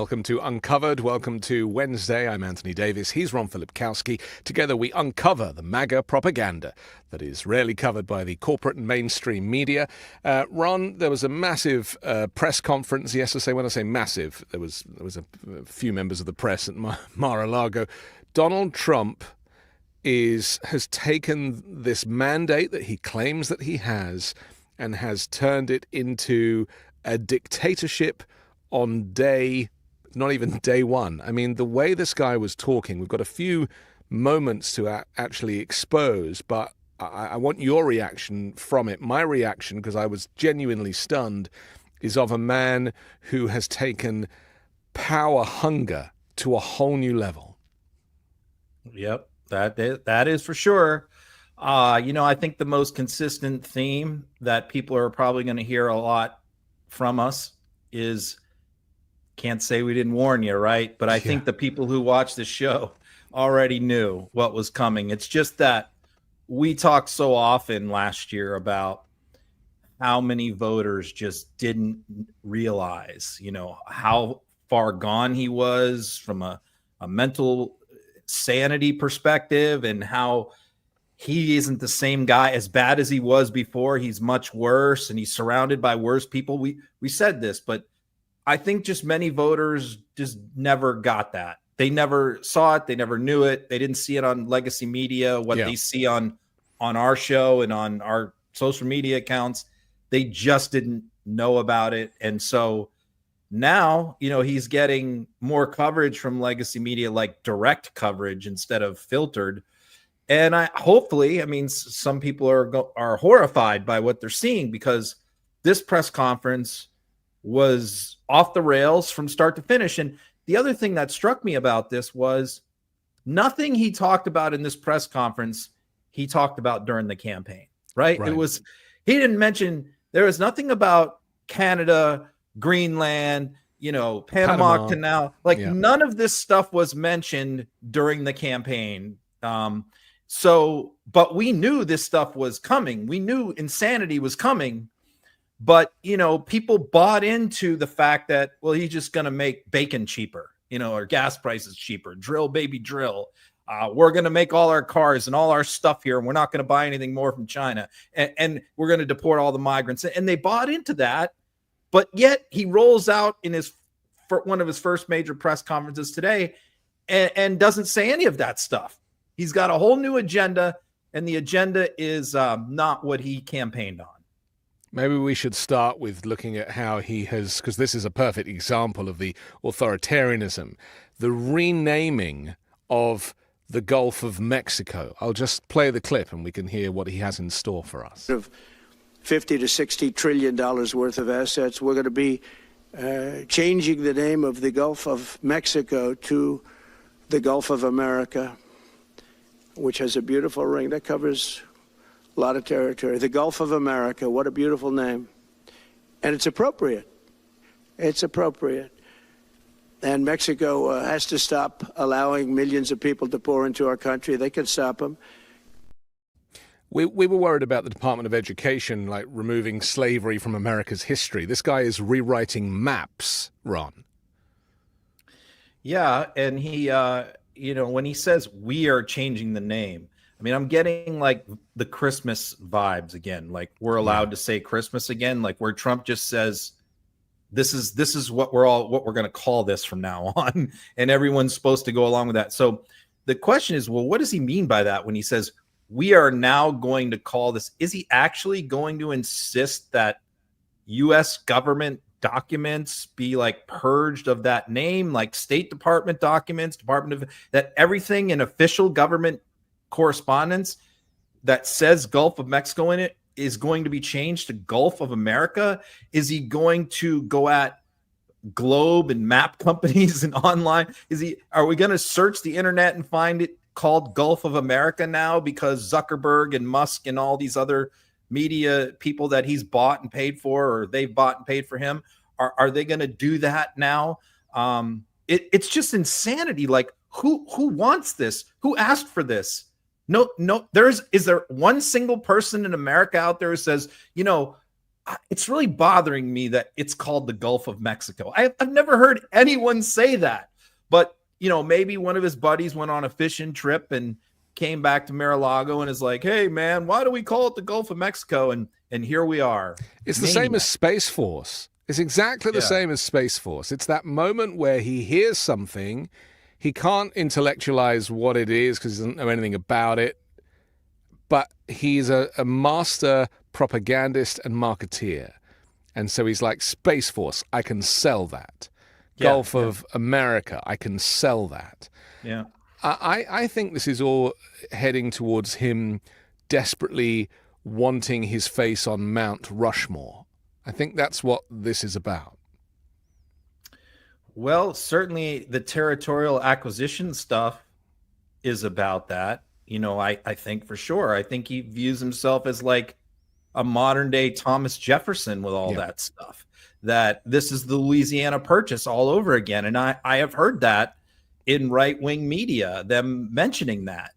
Welcome to Uncovered. Welcome to Wednesday. I'm Anthony Davis. He's Ron Filipkowski. Together we uncover the MAGA propaganda that is rarely covered by the corporate and mainstream media. Ron, there was a massive press conference yesterday. When I say massive, there was a few members of the press at Mar-a-Lago. Donald Trump has taken this mandate that he claims that he has and has turned it into a dictatorship on not even day one. I mean, the way this guy was talking, we've got a few moments to actually expose, but I want your reaction from it. My reaction, because I was genuinely stunned, is of a man who has taken power hunger to a whole new level. Yep, that is for sure. I think the most consistent theme that people are probably going to hear a lot from us is, can't say we didn't warn you, right? But I think the people who watch the show already knew what was coming. It's just that we talked so often last year about how many voters just didn't realize, how far gone he was from a mental sanity perspective, and how he isn't the same guy. As bad as he was before, he's much worse, and he's surrounded by worse people. We said this, but I think just many voters just never got that. They never saw it. They never knew it. They didn't see it on legacy media, what they see on our show and on our social media accounts. They just didn't know about it. And so now, he's getting more coverage from legacy media, like direct coverage instead of filtered. And some people are horrified by what they're seeing, because this press conference was off the rails from start to finish. And the other thing that struck me about this was nothing he talked about in this press conference he talked about during the campaign, right? He didn't mention, there was nothing about Canada, Greenland, Panama Canal. None of this stuff was mentioned during the campaign. But we knew this stuff was coming. We knew insanity was coming. But, people bought into the fact that, well, he's just going to make bacon cheaper, or gas prices cheaper. Drill, baby, drill. We're going to make all our cars and all our stuff here, and we're not going to buy anything more from China. And we're going to deport all the migrants. And they bought into that. But yet he rolls out in one of his first major press conferences today and doesn't say any of that stuff. He's got a whole new agenda, and the agenda is not what he campaigned on. Maybe we should start with looking at how he has, because this is a perfect example of the authoritarianism, the renaming of the Gulf of Mexico. I'll just play the clip and we can hear what he has in store for us. Of $50 to $60 trillion worth of assets, we're going to be changing the name of the Gulf of Mexico to the Gulf of America, which has a beautiful ring that covers a lot of territory. The Gulf of America, what a beautiful name. And it's appropriate. It's appropriate. And Mexico has to stop allowing millions of people to pour into our country. They can stop them. We were worried about the Department of Education, removing slavery from America's history. This guy is rewriting maps, Ron. Yeah, and he, when he says we are changing the name, I'm getting the Christmas vibes again. We're allowed to say Christmas again, where Trump just says, this is what we're going to call this from now on. And everyone's supposed to go along with that. So the question is, well, what does he mean by that when he says we are now going to call this? Is he actually going to insist that U.S. government documents be purged of that name, State Department documents, that everything in official government correspondence that says Gulf of Mexico in it is going to be changed to Gulf of America? Is he going to go at globe and map companies and online? Are we going to search the internet and find it called Gulf of America now because Zuckerberg and Musk and all these other media people that he's bought and paid for, or they've bought and paid for him, are they going to do that now? It's just insanity. Who wants this? Who asked for this? No. Is there one single person in America out there who says, it's really bothering me that it's called the Gulf of Mexico. I've never heard anyone say that, but maybe one of his buddies went on a fishing trip and came back to Mar-a-Lago and is like, hey man, why do we call it the Gulf of Mexico? And here we are. It's the same as Space Force. It's exactly the same as Space Force. It's that moment where he hears something, he can't intellectualize what it is because he doesn't know anything about it, but he's a master propagandist and marketeer. And so he's like, Space Force, I can sell that. Gulf of America, I can sell that. Yeah. I think this is all heading towards him desperately wanting his face on Mount Rushmore. I think that's what this is about. Well, certainly the territorial acquisition stuff is about that. I think for sure. I think he views himself as like a modern day Thomas Jefferson with all that stuff, that this is the Louisiana Purchase all over again. And I have heard that in right-wing media, them mentioning that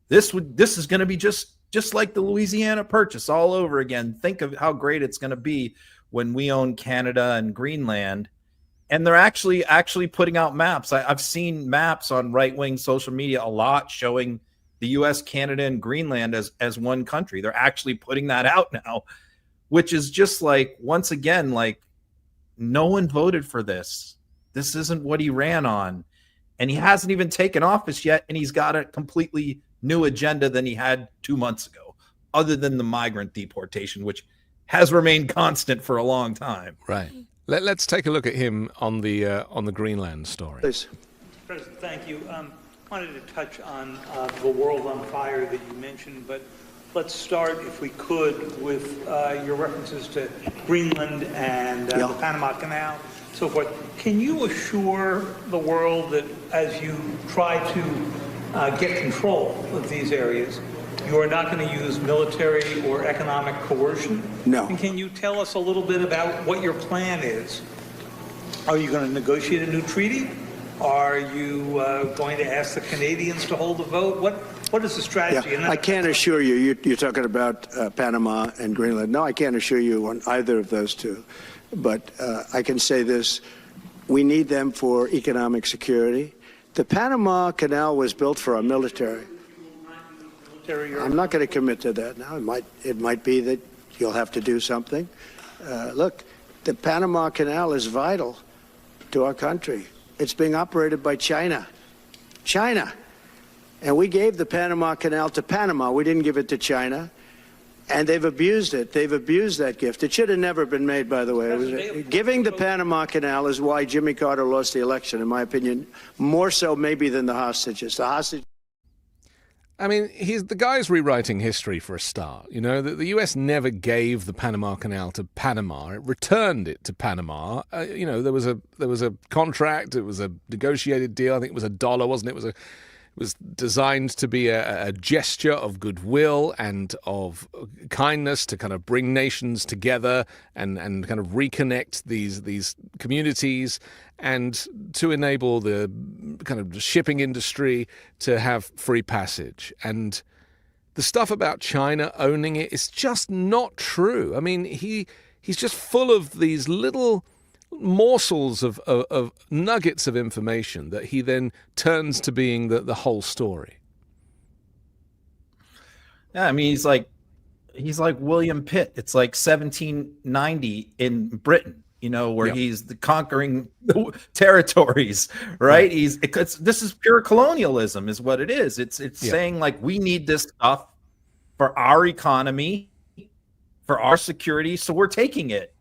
this is going to be just like the Louisiana Purchase all over again. Think of how great it's going to be when we own Canada and Greenland. And they're actually putting out maps. I've seen maps on right-wing social media a lot showing the U.S., Canada, and Greenland as one country. They're actually putting that out now, which is just like, once again, like, no one voted for this. This isn't what he ran on. And he hasn't even taken office yet, and he's got a completely new agenda than he had 2 months ago, other than the migrant deportation, which has remained constant for a long time. Right. Let's take a look at him on the Greenland story. Please. President, thank you. Wanted to touch on the world on fire that you mentioned, but let's start, if we could, with your references to Greenland and the Panama Canal, so forth. Can you assure the world that as you try to get control of these areas, you are not going to use military or economic coercion? No. And can you tell us a little bit about what your plan is? Are you going to negotiate a new treaty? Are you going to ask the Canadians to hold a vote? What is the strategy? Yeah, I can't assure you. You're talking about Panama and Greenland. No, I can't assure you on either of those two. But I can say this. We need them for economic security. The Panama Canal was built for our military. I'm not going to commit to that now. It might be that you'll have to do something. Look, the Panama Canal is vital to our country. It's being operated by China. And we gave the Panama Canal to Panama. We didn't give it to China. And they've abused it. They've abused that gift. It should have never been made, by the way. Giving the Panama Canal is why Jimmy Carter lost the election, in my opinion, more so maybe than the hostages. I mean, the guy's rewriting history for a start. The U.S. never gave the Panama Canal to Panama. It returned it to Panama. There was a contract. It was a negotiated deal. I think it was $1, wasn't it? It was designed to be a gesture of goodwill and of kindness to kind of bring nations together and kind of reconnect these communities and to enable the kind of shipping industry to have free passage. And the stuff about China owning it is just not true. I mean, he's just full of these little morsels of nuggets of information that he then turns to being the whole story. Yeah, I mean, he's like William Pitt. It's like 1790 in Britain, where he's conquering territories, right? This is pure colonialism is what it is. It's saying like, we need this stuff for our economy, for our security, so we're taking it.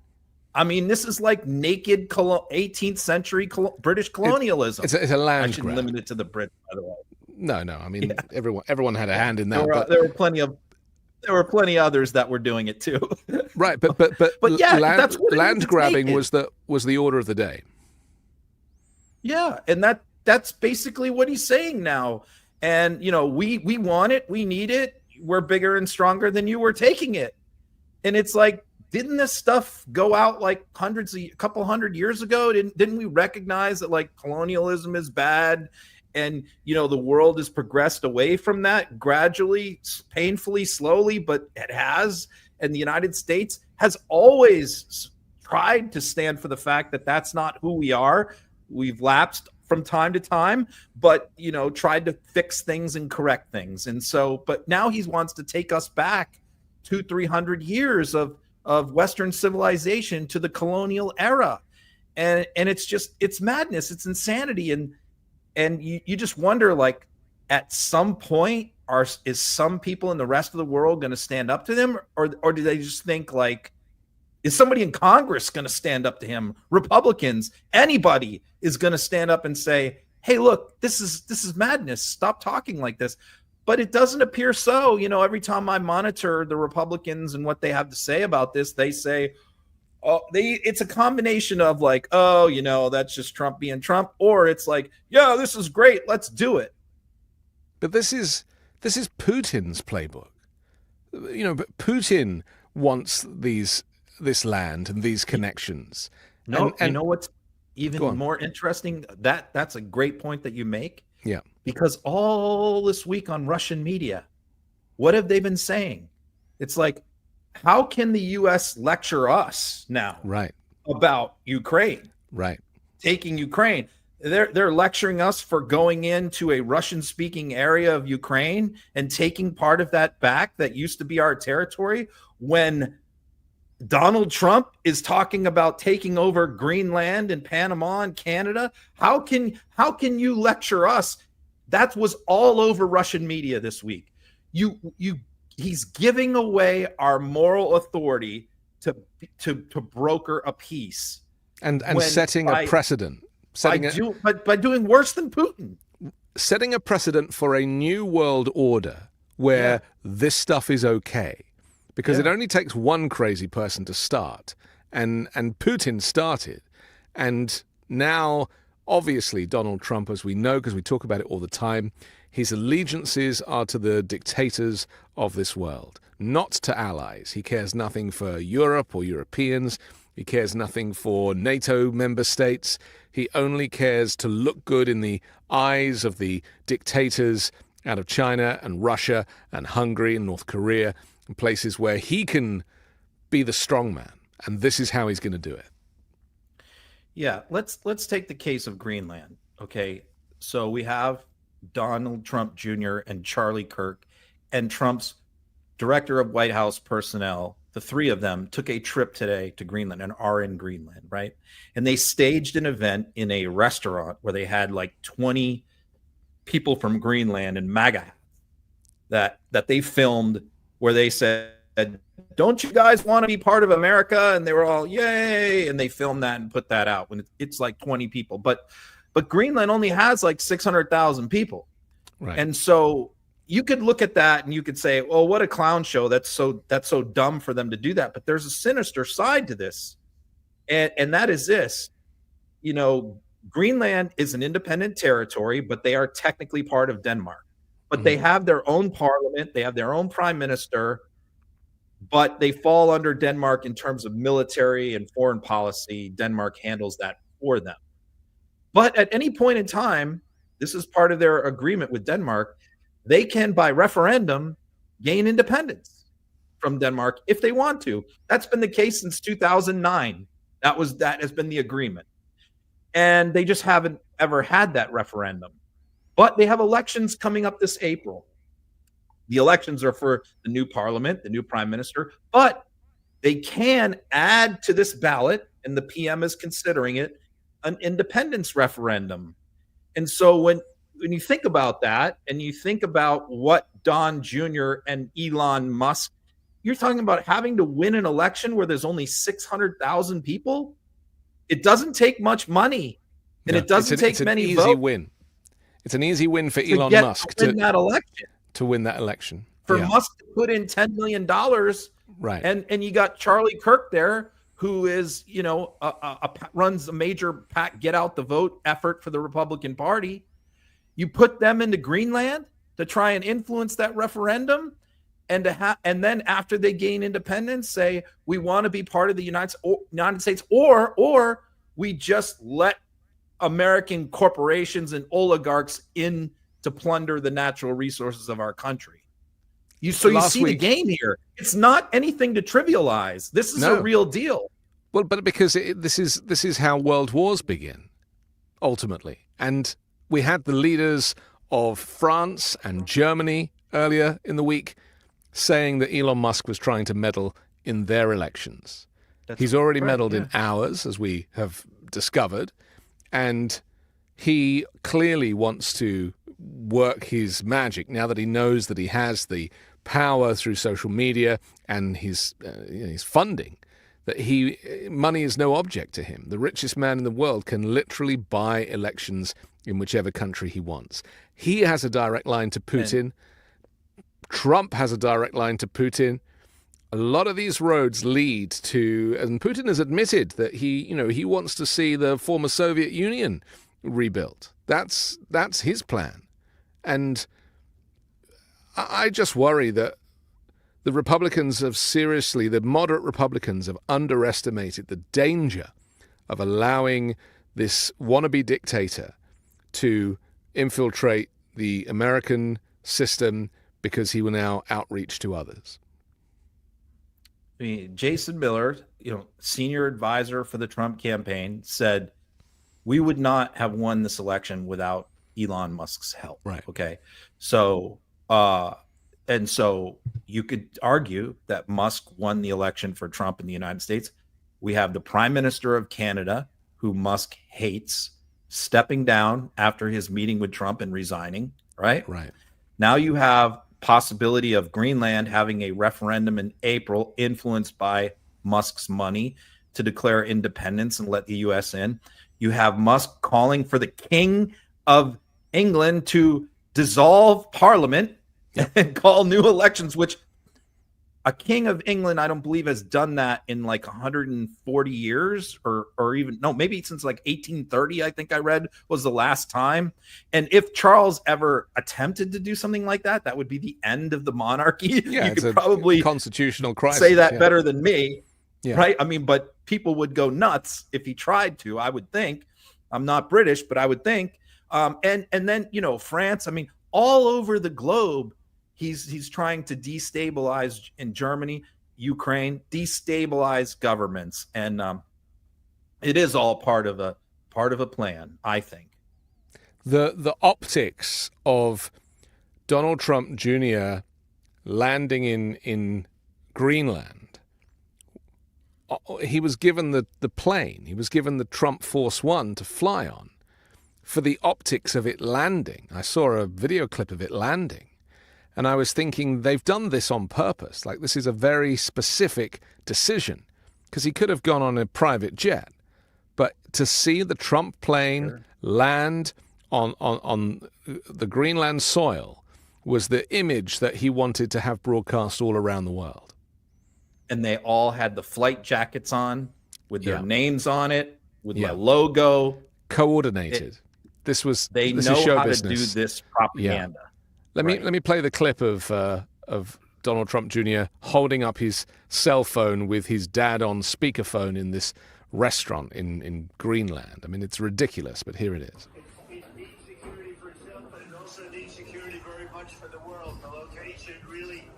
I mean, this is like naked 18th century British colonialism. It's a land I shouldn't grab. limit it to the Brits, by the way. No. I mean, everyone had a hand in that. There were plenty others that were doing it too. Right, but yeah, that's what land grabbing was the order of the day. Yeah, and that's basically what he's saying now. And we want it, we need it. We're bigger and stronger than you. We're taking it, and it's like, didn't this stuff go out like a couple hundred years ago? Didn't we recognize that like colonialism is bad, and the world has progressed away from that gradually, painfully, slowly, but it has. And the United States has always tried to stand for the fact that that's not who we are. We've lapsed from time to time, but, tried to fix things and correct things. And so, but now he wants to take us back 200-300 years of Western civilization to the colonial era. And it's madness. It's insanity. And you just wonder, like, at some point, is some people in the rest of the world going to stand up to them? Or do they just think, like, is somebody in Congress going to stand up to him? Republicans, anybody is going to stand up and say, hey, look, this is madness. Stop talking like this. But it doesn't appear so. Every time I monitor the Republicans and what they have to say about this, they say, it's a combination of like, that's just Trump being Trump. Or it's like, yeah, this is great. Let's do it. But this is Putin's playbook. But Putin wants this land and these connections. No, and you know what's even more interesting? That's a great point that you make. Yeah. Because all this week on Russian media, what have they been saying? It's like, how can the U.S. lecture us now about Ukraine? Right. Taking Ukraine. They're lecturing us for going into a Russian-speaking area of Ukraine and taking part of that back that used to be our territory, when Donald Trump is talking about taking over Greenland and Panama and Canada. How can you lecture us? That was all over Russian media this week. He's giving away our moral authority to broker a peace and setting a precedent. By doing worse than Putin. Setting a precedent for a new world order where this stuff is okay. Because it only takes one crazy person to start. And Putin started. And now, obviously, Donald Trump, as we know, because we talk about it all the time, his allegiances are to the dictators of this world, not to allies. He cares nothing for Europe or Europeans. He cares nothing for NATO member states. He only cares to look good in the eyes of the dictators out of China and Russia and Hungary and North Korea, and places where he can be the strong man. And this is how he's going to do it. Yeah, let's take the case of Greenland. Okay, so we have Donald Trump Jr. and Charlie Kirk and Trump's director of White House personnel. The three of them took a trip today to Greenland and are in Greenland, right? And they staged an event in a restaurant where they had like 20 people from Greenland and MAGA that they filmed, where they said, don't you guys want to be part of America? And they were all, yay. And they filmed that and put that out when it's like 20 people. But Greenland only has like 600,000 people. Right. And so you could look at that and you could say, well, what a clown show. That's so dumb for them to do that. But there's a sinister side to this. And that is this, Greenland is an independent territory, but they are technically part of Denmark. But they have their own parliament. They have their own prime minister, but they fall under Denmark in terms of military and foreign policy. Denmark handles that for them. But at any point in time, this is part of their agreement with Denmark, they can, by referendum, gain independence from Denmark if they want to. That's been the case since 2009. That has been the agreement. And they just haven't ever had that referendum. But they have elections coming up this April. The elections are for the new parliament, the new prime minister, but they can add to this ballot, and the PM is considering it, an independence referendum. And so when you think about that, and you think about what Don Jr. and Elon Musk, you're talking about having to win an election where there's only 600,000 people. It doesn't take much money, and it doesn't take many votes. Win. It's an easy win for Elon Musk to win that election. To win that election. For Musk to put in $10 million. Right. And you got Charlie Kirk there, who is, runs a major get out the vote effort for the Republican Party. You put them into Greenland to try and influence that referendum, and then after they gain independence, say we want to be part of the United States, or we just let American corporations and oligarchs in to plunder the natural resources of our country. You see week, the game here. It's not anything to trivialize. This is a real deal. Well, but because this is how world wars begin, ultimately. And we had the leaders of France and Germany earlier in the week saying that Elon Musk was trying to meddle in their elections. He's already meddled in ours, as we have discovered, and he clearly wants to work his magic now that he knows that he has the power through social media and his funding, that money is no object to him. The richest man in the world can literally buy elections in whichever country he wants. He has a direct line to Putin. Trump has a direct line to Putin. A lot of these roads lead to, and Putin has admitted that he wants to see the former Soviet Union rebuilt. That's his plan. And I just worry that the moderate Republicans have underestimated the danger of allowing this wannabe dictator to infiltrate the American system because he will now outreach to others. I mean, Jason Miller, senior advisor for the Trump campaign, said we would not have won this election without Elon Musk's help. Right. Okay. So, and so you could argue that Musk won the election for Trump in the United States. We have the Prime Minister of Canada, who Musk hates, stepping down after his meeting with Trump and resigning. Right. Right. Now you have possibility of Greenland having a referendum in April influenced by Musk's money to declare independence and let the U.S. in. You have Musk calling for the King of England to dissolve Parliament and call new elections, which a King of England, I don't believe, has done that in like 140 years or even, no, maybe since like 1830, I think I read was the last time. And if Charles ever attempted to do something like that, that would be the end of the monarchy. Yeah, you could probably constitutional crisis, say that better than me. Yeah. Right. I mean, but people would go nuts if he tried to, I would think. I'm not British, but I would think. And then, France, I mean, all over the globe, he's trying to destabilize in Germany, Ukraine, destabilize governments. And it is all part of a plan, I think. The optics of Donald Trump Jr. landing in Greenland. He was given the plane. He was given the Trump Force One to fly on. For the optics of it landing, I saw a video clip of it landing, and I was thinking they've done this on purpose. Like, this is a very specific decision, because he could have gone on a private jet. But to see the Trump plane land on the Greenland soil was the image that he wanted to have broadcast all around the world. And they all had the flight jackets on with their names on it, with my logo. Coordinated. This is show how business. To do this propaganda. Let me play the clip of Donald Trump Jr. holding up his cell phone with his dad on speakerphone in this restaurant in Greenland. I mean, it's ridiculous, but here it is. It needs security for itself, but it also needs security very much for the world. The location, really,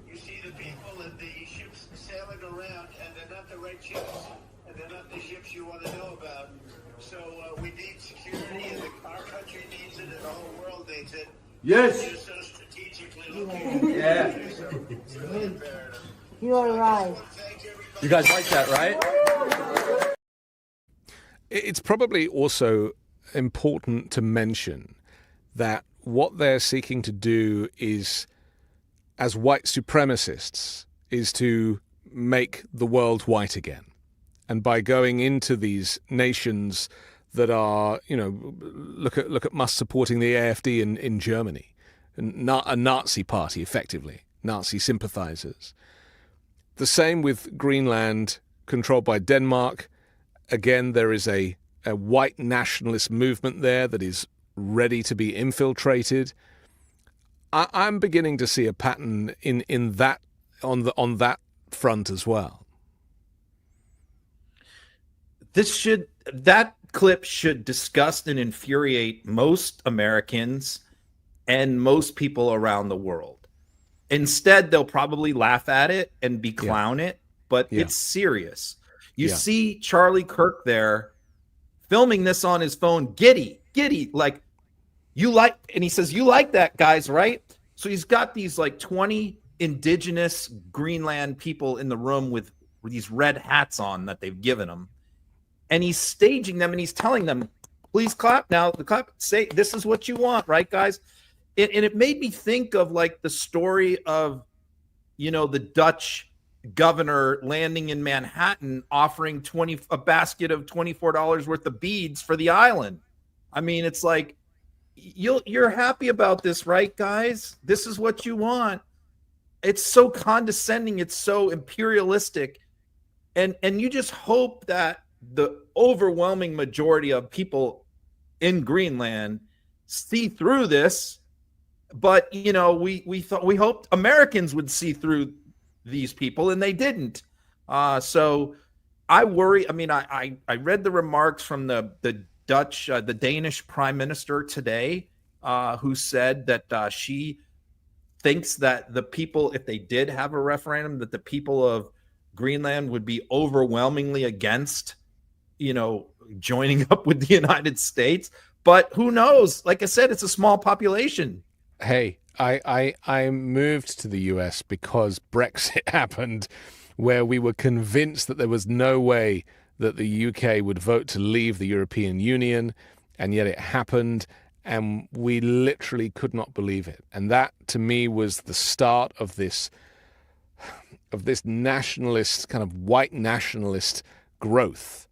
you see the people and the ships sailing around, and they're not the right ships, and they're not the ships you want to know about. So we need security, and our country needs it, and the whole world needs it. Yes. You're so strategically located. Yeah. It's really imperative. You are right. You guys like that, right? It's probably also important to mention that what they're seeking to do is, as white supremacists, is to make the world white again. And by going into these nations that are, look at Musk supporting the AfD in Germany, a Nazi party, effectively, Nazi sympathizers. The same with Greenland, controlled by Denmark. Again, there is a white nationalist movement there that is ready to be infiltrated. I'm beginning to see a pattern in that on that front as well. That clip should disgust and infuriate most Americans and most people around the world. Instead, they'll probably laugh at it and be clown it, but Yeah. it's serious. You Yeah. see Charlie Kirk there filming this on his phone, giddy, like, and he says, you like that, guys, right? So he's got these like 20 indigenous Greenland people in the room with these red hats on that they've given him. And he's staging them and he's telling them, please clap now. The clap, say, this is what you want, right, guys? And it made me think of like the story of, the Dutch governor landing in Manhattan offering a basket of $24 worth of beads for the island. I mean, it's like, you're happy about this, right, guys? This is what you want. It's so condescending. It's so imperialistic. And you just hope that the overwhelming majority of people in Greenland see through this. But, we hoped Americans would see through these people, and they didn't. So I worry. I mean, I read the remarks from the Danish prime minister today, who said that she thinks that the people, if they did have a referendum, that the people of Greenland would be overwhelmingly against, joining up with the United States. But who knows? Like I said, it's a small population. Hey, I moved to the US because Brexit happened, where we were convinced that there was no way that the UK would vote to leave the European Union, and yet it happened, and we literally could not believe it. And that, to me, was the start of this nationalist, kind of white nationalist growth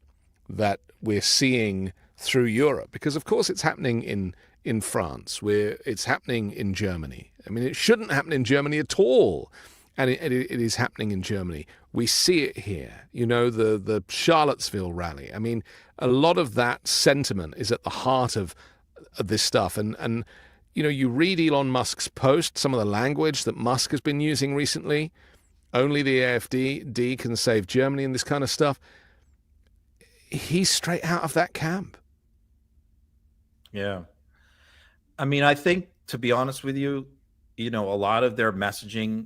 that we're seeing through Europe. Because, of course, it's happening in France, where it's happening in Germany. I mean, it shouldn't happen in Germany at all. And it is happening in Germany. We see it here, the Charlottesville rally. I mean, a lot of that sentiment is at the heart of this stuff. And you read Elon Musk's post, some of the language that Musk has been using recently. Only the AfD can save Germany and this kind of stuff. He's straight out of that camp. Yeah. I mean, I think, to be honest with you, a lot of their messaging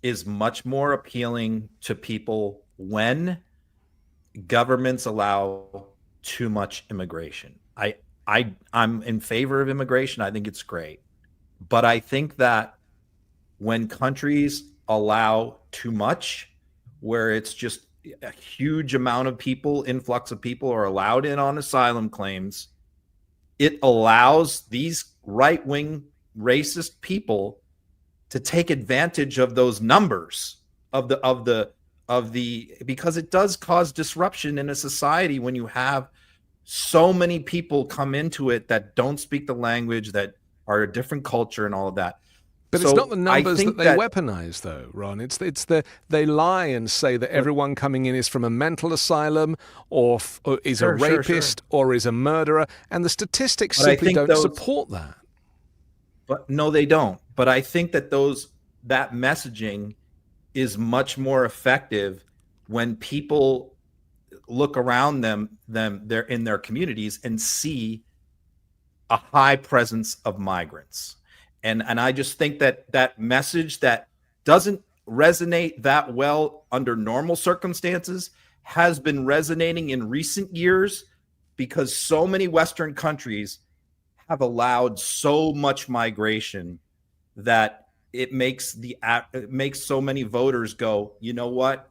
is much more appealing to people when governments allow too much immigration. I'm in favor of immigration. I think it's great. But I think that when countries allow too much, where it's just a huge amount of people, influx of people are allowed in on asylum claims, it allows these right-wing racist people to take advantage of those numbers because it does cause disruption in a society when you have so many people come into it that don't speak the language, that are a different culture and all of that. But it's not the numbers that they weaponize, though, Ron. They lie and say that everyone coming in is from a mental asylum or is a rapist or is a murderer, and the statistics simply don't support that. But no, they don't. But I think that that messaging is much more effective when people look around them they're in their communities and see a high presence of migrants. And I just think that message that doesn't resonate that well under normal circumstances has been resonating in recent years because so many Western countries have allowed so much migration that it makes so many voters go, you know what,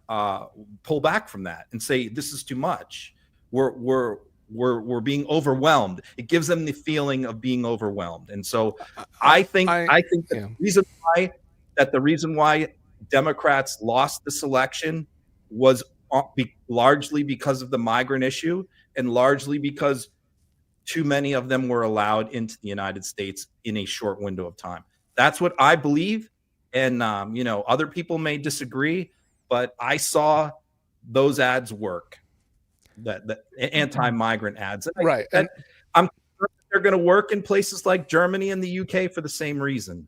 pull back from that and say, this is too much. We're being overwhelmed. It gives them the feeling of being overwhelmed. And so I think the reason why Democrats lost this election was largely because of the migrant issue and largely because too many of them were allowed into the United States in a short window of time. That's what I believe. And, other people may disagree, but I saw those ads work. The anti-migrant ads. Right. I'm sure they're going to work in places like Germany and the UK for the same reason.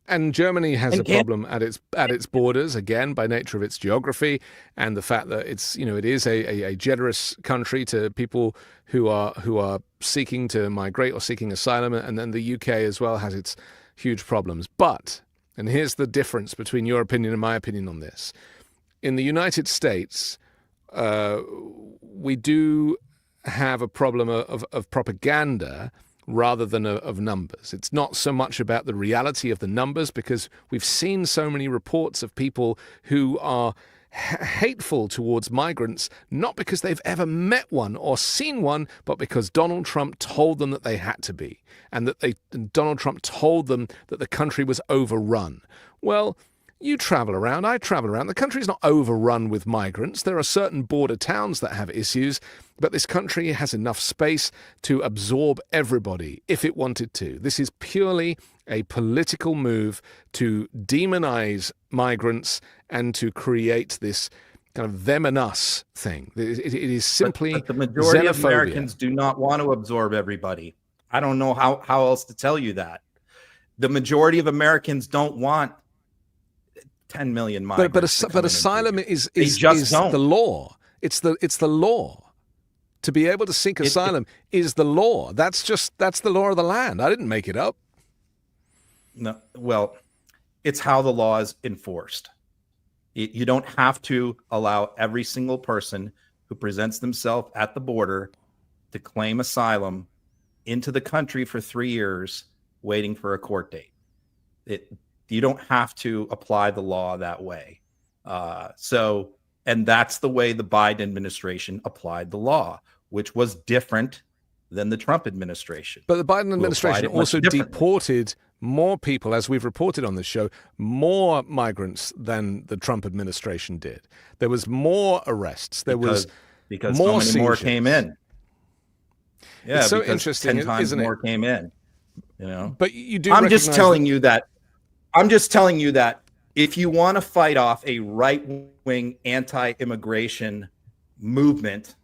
And Germany has a problem at its borders, again, by nature of its geography and the fact that it is a generous country to people who are seeking to migrate or seeking asylum, and then the UK as well has its huge problems. But and here's the difference between your opinion and my opinion on this. In the United States, we do have a problem of propaganda rather than of numbers. It's not so much about the reality of the numbers, because we've seen so many reports of people who are hateful towards migrants, not because they've ever met one or seen one, but because Donald Trump told them that they had to be, and Donald Trump told them that the country was overrun. Well, you travel around, I travel around. The country is not overrun with migrants. There are certain border towns that have issues, but this country has enough space to absorb everybody if it wanted to. This is purely a political move to demonize migrants and to create this kind of them and us thing. It is simply but the majority xenophobia. of Americans do not want to absorb everybody. I don't know how else to tell you that. The majority of Americans don't want 10 million migrants. But asylum is don't. the law. It's the law. To be able to seek asylum is the law. That's the law of the land. I didn't make it up. No, well, it's how the law is enforced. You don't have to allow every single person who presents themselves at the border to claim asylum into the country for 3 years waiting for a court date. You don't have to apply the law that way. And that's the way the Biden administration applied the law, which was different than the Trump administration. But the Biden administration also deported more people, as we've reported on this show, more migrants than the Trump administration did. There was more arrests. Because more so many more came in. Yeah, it's so because interesting, 10 times isn't it? more came in. You know, but you do. I'm just telling you that if you want to fight off a right-wing anti-immigration movement,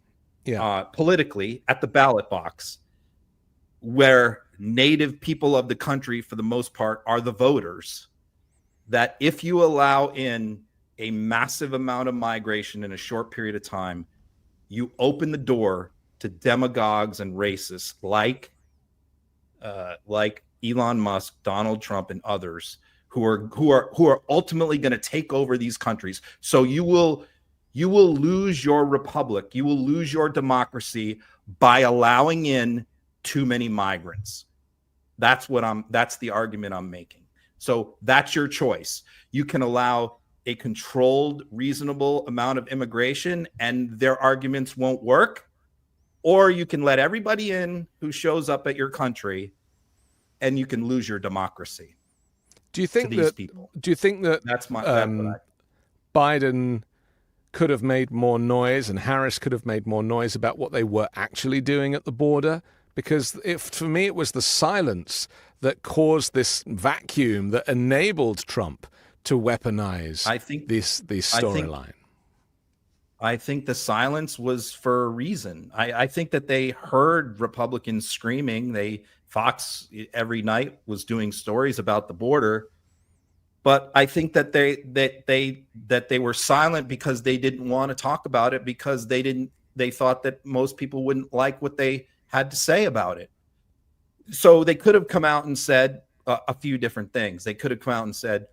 politically at the ballot box, where native people of the country, for the most part, are the voters, that if you allow in a massive amount of migration in a short period of time, you open the door to demagogues and racists like Elon Musk, Donald Trump, and others who are ultimately going to take over these countries. So you will lose your republic, you will lose your democracy by allowing in too many migrants. That's the argument I'm making. So that's your choice. You can allow a controlled, reasonable amount of immigration and their arguments won't work, or you can let everybody in who shows up at your country and you can lose your democracy. Do you think that that's Biden could have made more noise and Harris could have made more noise about what they were actually doing at the border? Because for me, it was the silence that caused this vacuum that enabled Trump to weaponize this storyline. I think the silence was for a reason. I think that they heard Republicans screaming. Fox every night was doing stories about the border, but I think that they were silent because they didn't want to talk about it, because they thought that most people wouldn't like what they had to say about it. So they could have come out and said a few different things. They could have come out and said,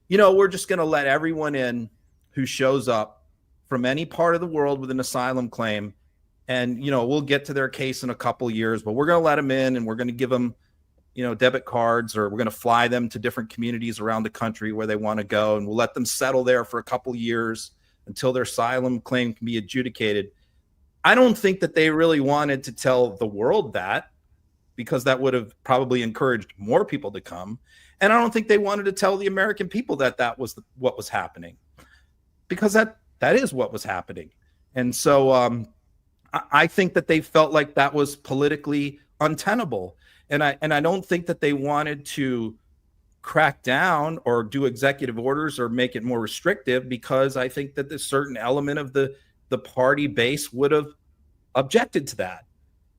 we're just going to let everyone in who shows up from any part of the world with an asylum claim, and we'll get to their case in a couple years, but we're going to let them in and we're going to give them debit cards, or we're going to fly them to different communities around the country where they want to go, and we'll let them settle there for a couple years until their asylum claim can be adjudicated. I don't think that they really wanted to tell the world that, because that would have probably encouraged more people to come. And I don't think they wanted to tell the American people that was what was happening, because that is what was happening. And so I think that they felt like that was politically untenable. And I don't think that they wanted to crack down or do executive orders or make it more restrictive, because I think that a certain element of the party base would have objected to that.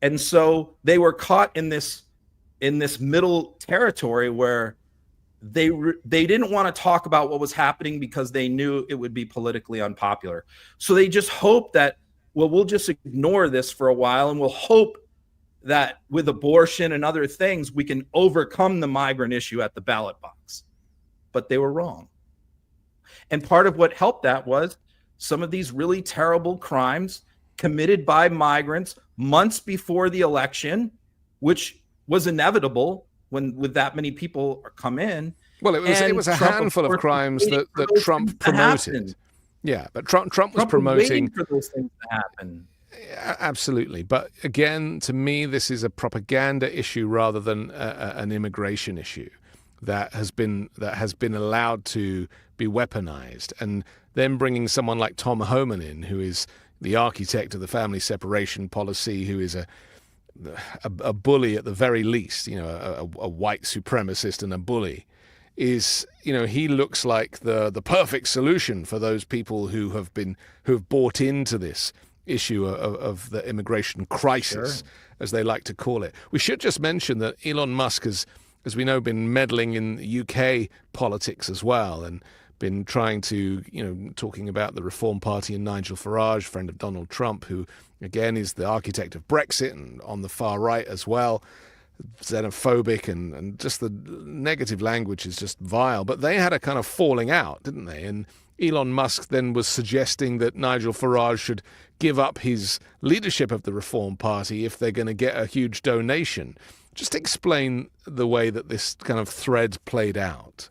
And so they were caught in this middle territory where they didn't want to talk about what was happening because they knew it would be politically unpopular. So they just hoped that, we'll just ignore this for a while, and we'll hope that with abortion and other things, we can overcome the migrant issue at the ballot box. but they were wrong. And part of what helped that was some of these really terrible crimes committed by migrants months before the election, which was inevitable with that many people come in. Well, it was a handful of crimes that Trump promoted. Yeah, but Trump was promoting for those things to happen. Absolutely. But again, to me, this is a propaganda issue rather than an immigration issue that has been allowed to be weaponized. And then bringing someone like Tom Homan in, who is the architect of the family separation policy, who is a bully at the very least, a white supremacist and a bully, is, he looks like the perfect solution for those people who have bought into this issue of the immigration crisis, sure, as they like to call it. We should just mention that Elon Musk has, as we know, been meddling in UK politics as well, and been trying to, talking about the Reform Party and Nigel Farage, friend of Donald Trump, who again is the architect of Brexit and on the far right as well, xenophobic, and just the negative language is just vile. But they had a kind of falling out, didn't they? And Elon Musk then was suggesting that Nigel Farage should give up his leadership of the Reform Party if they're going to get a huge donation. Just explain the way that this kind of thread played out.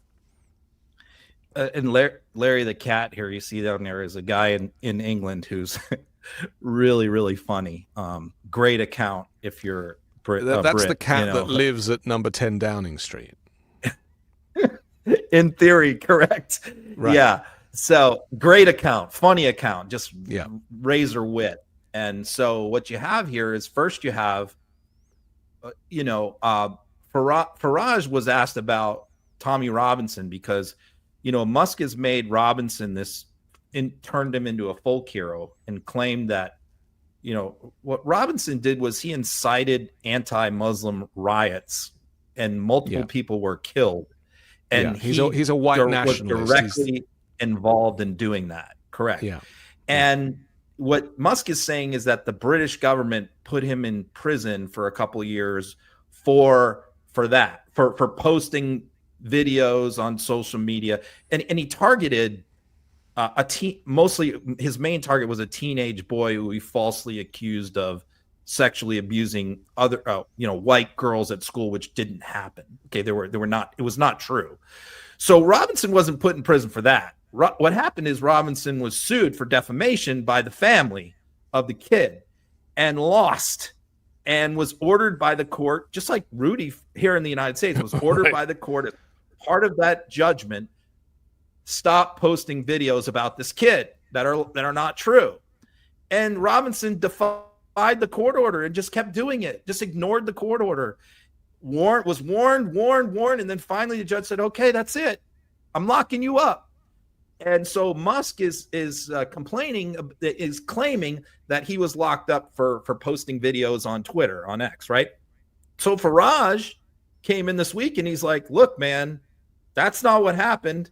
And Larry the cat here you see down there is a guy in England who's really, really funny. Great account if you're Brit. That's Brit, the cat that lives at number 10 Downing Street. In theory, correct. Right. Yeah. So great account, funny account, just razor wit. And so what you have here is first you have, Farage was asked about Tommy Robinson because, Musk has made Robinson turned him into a folk hero and claimed that, what Robinson did was he incited anti-Muslim riots and multiple people were killed. And he's a white nationalist. Directly involved in doing that. Correct. Yeah. And what Musk is saying is that the British government put him in prison for a couple of years for posting videos on social media. And he targeted mostly his main target was a teenage boy who he falsely accused of sexually abusing other white girls at school, which didn't happen. Okay, it was not true. So Robinson wasn't put in prison for that. What happened is Robinson was sued for defamation by the family of the kid and lost, and was ordered by the court, just like Rudy here in the United States was ordered by the court as part of that judgment, stop posting videos about this kid that are not true. And Robinson defied the court order and just kept doing it, just ignored the court order. Was warned, and then finally the judge said, okay, that's it. I'm locking you up. And so Musk is claiming that he was locked up for posting videos on Twitter, on X, right? So Farage came in this week and he's like, look, man, that's not what happened.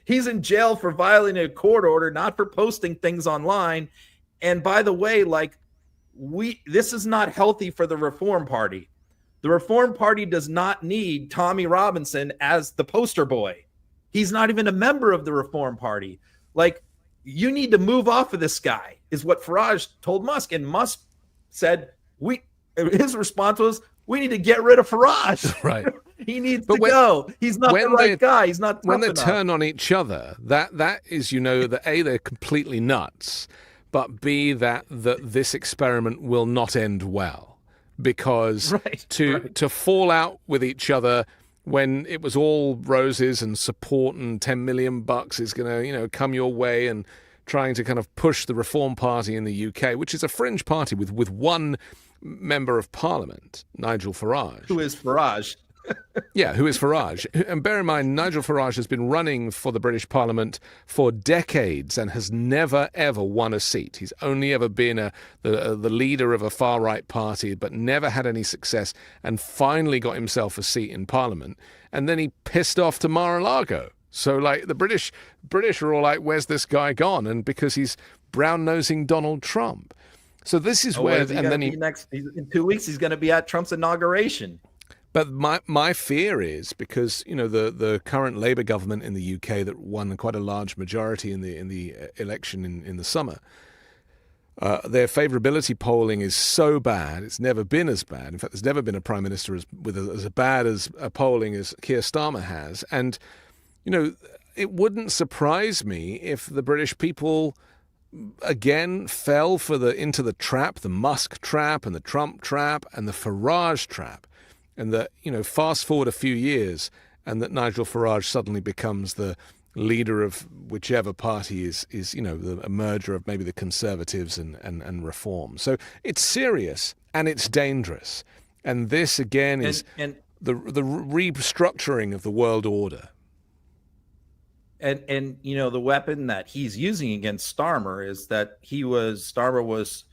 He's in jail for violating a court order, not for posting things online. And by the way, this is not healthy for the Reform Party. The Reform Party does not need Tommy Robinson as the poster boy. He's not even a member of the Reform Party. You need to move off of this guy, is what Farage told Musk. And Musk said, his response was, we need to get rid of Farage. Right. He needs to go. He's not the right guy. He's not tough when they enough. Turn on each other, that is, that A, they're completely nuts, but B, that this experiment will not end well. Because to fall out with each other when it was all roses and support and $10 million is going to, come your way, and trying to kind of push the Reform Party in the UK, which is a fringe party with one member of Parliament, Nigel Farage. Who is Farage? Yeah, who is Farage? And bear in mind, Nigel Farage has been running for the British Parliament for decades and has never, ever won a seat. He's only ever been the leader of a far-right party, but never had any success, and finally got himself a seat in Parliament. And then he pissed off to Mar-a-Lago. So, the British are all like, where's this guy gone? And because he's brown-nosing Donald Trump. So this is where... And then in 2 weeks, he's going to be at Trump's inauguration. But my fear is because, you know, the current Labour government in the UK that won quite a large majority in the election in the summer, their favourability polling is so bad. It's never been as bad. In fact, there's never been a prime minister as bad as a polling as Keir Starmer has. And, you know, it wouldn't surprise me if the British people again fell into the trap, the Musk trap and the Trump trap and the Farage trap. And that, you know, fast forward a few years and that Nigel Farage suddenly becomes the leader of whichever party is you know, a merger of maybe the Conservatives and Reform. So it's serious and it's dangerous. And this, again, is the restructuring of the world order. And you know, the weapon that he's using against Starmer is that Starmer was,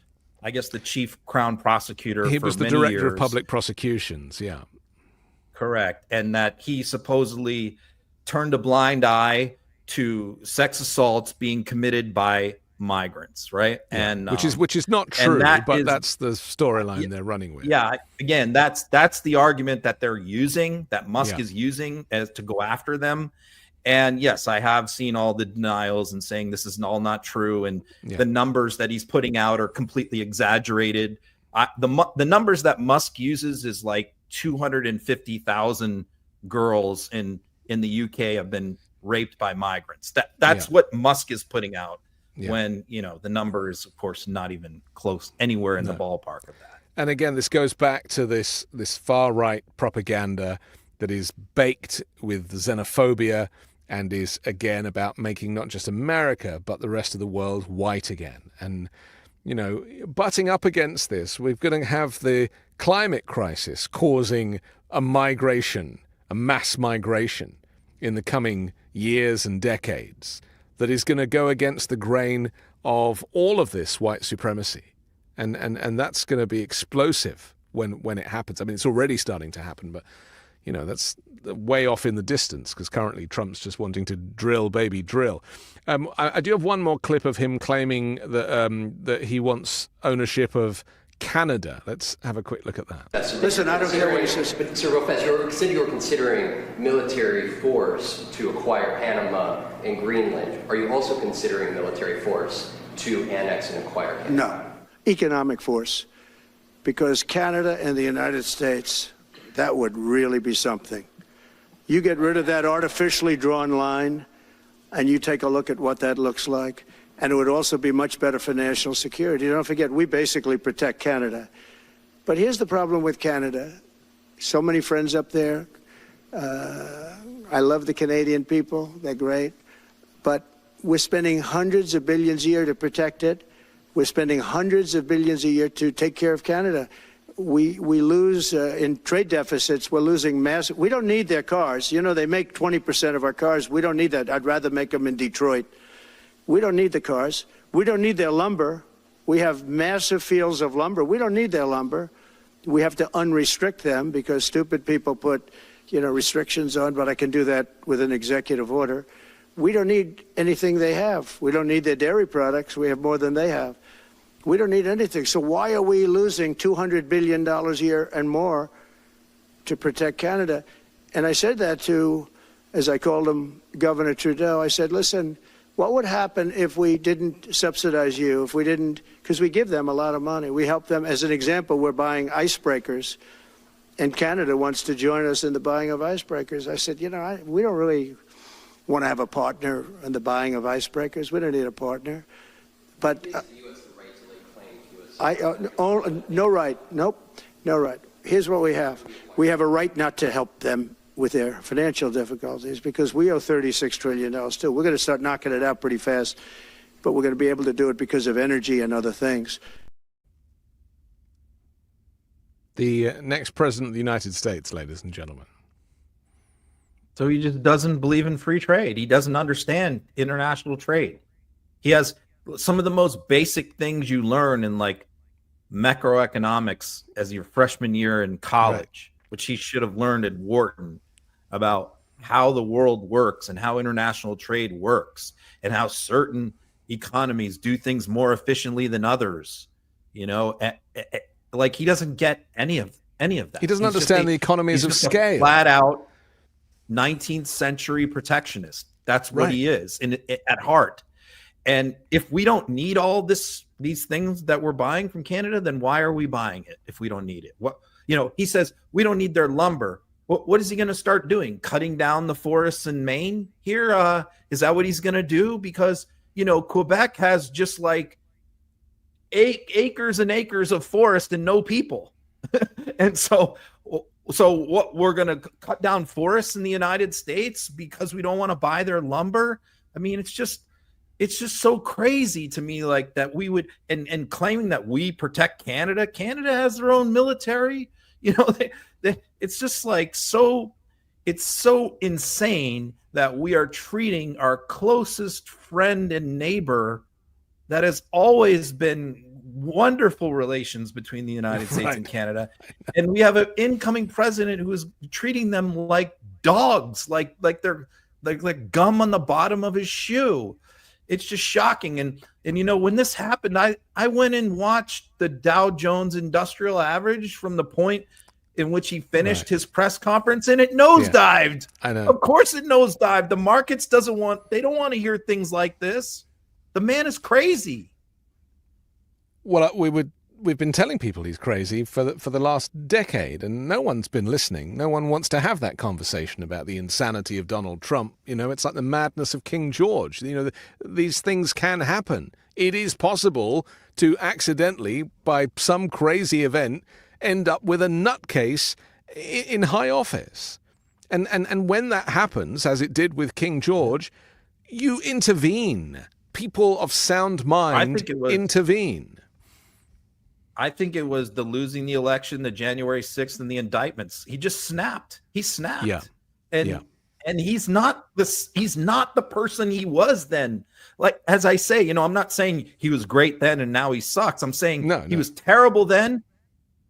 I guess, the chief crown prosecutor. He for was the many director years. of public prosecutions, yeah. Correct. And that he supposedly turned a blind eye to sex assaults being committed by migrants, right? Yeah. And which is not true, but that's the storyline they're running with. Yeah, again, that's the argument that they're using, that Musk is using as to go after them. And yes, I have seen all the denials and saying this is all not true, and the numbers that he's putting out are completely exaggerated. The numbers that Musk uses is like 250,000 girls in the UK have been raped by migrants. That's what Musk is putting out, when, you know, the number is, of course, not even close anywhere in the ballpark of that. And again, this goes back to this far right propaganda that is baked with xenophobia and is, again, about making not just America, but the rest of the world white again. And, you know, butting up against this, we're going to have the climate crisis causing a mass migration in the coming years and decades that is going to go against the grain of all of this white supremacy. And that's going to be explosive when it happens. I mean, it's already starting to happen, but, you know, that's way off in the distance because currently Trump's just wanting to drill, baby, drill. I do have one more clip of him claiming that he wants ownership of Canada. Let's have a quick look at that. Listen, I don't care what he says. But Sir, real fast, you said you were considering military force to acquire Panama and Greenland. Are you also considering military force to annex and acquire Canada? No, economic force, because Canada and the United States, that would really be something. You get rid of that artificially drawn line, and you take a look at what that looks like, and it would also be much better for national security. Don't forget, we basically protect Canada. But here's the problem with Canada. So many friends up there. I love the Canadian people. They're great. But we're spending hundreds of billions a year to protect it. We're spending hundreds of billions a year to take care of Canada. We lose in trade deficits. We're losing massive. We don't need their cars. You know, they make 20% of our cars. We don't need that. I'd rather make them in Detroit. We don't need the cars. We don't need their lumber. We have massive fields of lumber. We don't need their lumber. We have to unrestrict them because stupid people put, you know, restrictions on, but I can do that with an executive order. We don't need anything they have. We don't need their dairy products. We have more than they have. We don't need anything. So why are we losing $200 billion a year and more to protect Canada? And I said that to, as I called him, Governor Trudeau. I said, listen, what would happen if we didn't subsidize you, if we didn't, because we give them a lot of money. We help them. As an example, we're buying icebreakers, and Canada wants to join us in the buying of icebreakers. I said, you know, we don't really want to have a partner in the buying of icebreakers. We don't need a partner. But no right. Nope. No right. Here's what we have. We have a right not to help them with their financial difficulties because we owe $36 trillion too. We're going to start knocking it out pretty fast, but we're going to be able to do it because of energy and other things. The next president of the United States, ladies and gentlemen. So he just doesn't believe in free trade. He doesn't understand international trade. He has some of the most basic things you learn in like macroeconomics as your freshman year in college, which he should have learned at Wharton about how the world works and how international trade works and how certain economies do things more efficiently than others. You know, like he doesn't get any of any of that. He doesn't understand the economies of scale. Flat out 19th century protectionist. That's what he is at heart. And if we don't need all these things that we're buying from Canada, then why are we buying it if we don't need it? What, he says we don't need their lumber. What is he going to start doing? Cutting down the forests in Maine here? Is that what he's going to do? Because, Quebec has just like acres and acres of forest and no people. And so what, we're going to cut down forests in the United States because we don't want to buy their lumber? I mean, it's just so crazy to me, like that we would, and claiming that we protect Canada. Canada has their own military. It's just like it's so insane that we are treating our closest friend and neighbor that has always been wonderful relations between the United States and Canada. And we have an incoming president who is treating them like dogs, like they're like gum on the bottom of his shoe. It's just shocking. And when this happened, I went and watched the Dow Jones Industrial Average from the point in which he finished his press conference, and it nosedived. Yeah, I know. Of course it nosedived. The markets don't want to hear things like this. The man is crazy. Well, we've been telling people he's crazy for the last decade, and no one's been listening. No one wants to have that conversation about the insanity of Donald Trump. It's like the madness of King George. These things can happen. It is possible to accidentally, by some crazy event, end up with a nutcase in high office. And when that happens, as it did with King George, you intervene. People of sound mind intervene. I think it was the losing the election, the January 6th, and the indictments. He just snapped. He snapped. Yeah. And he's not the person he was then. Like, as I say, I'm not saying he was great then and now he sucks. I'm saying he was terrible then,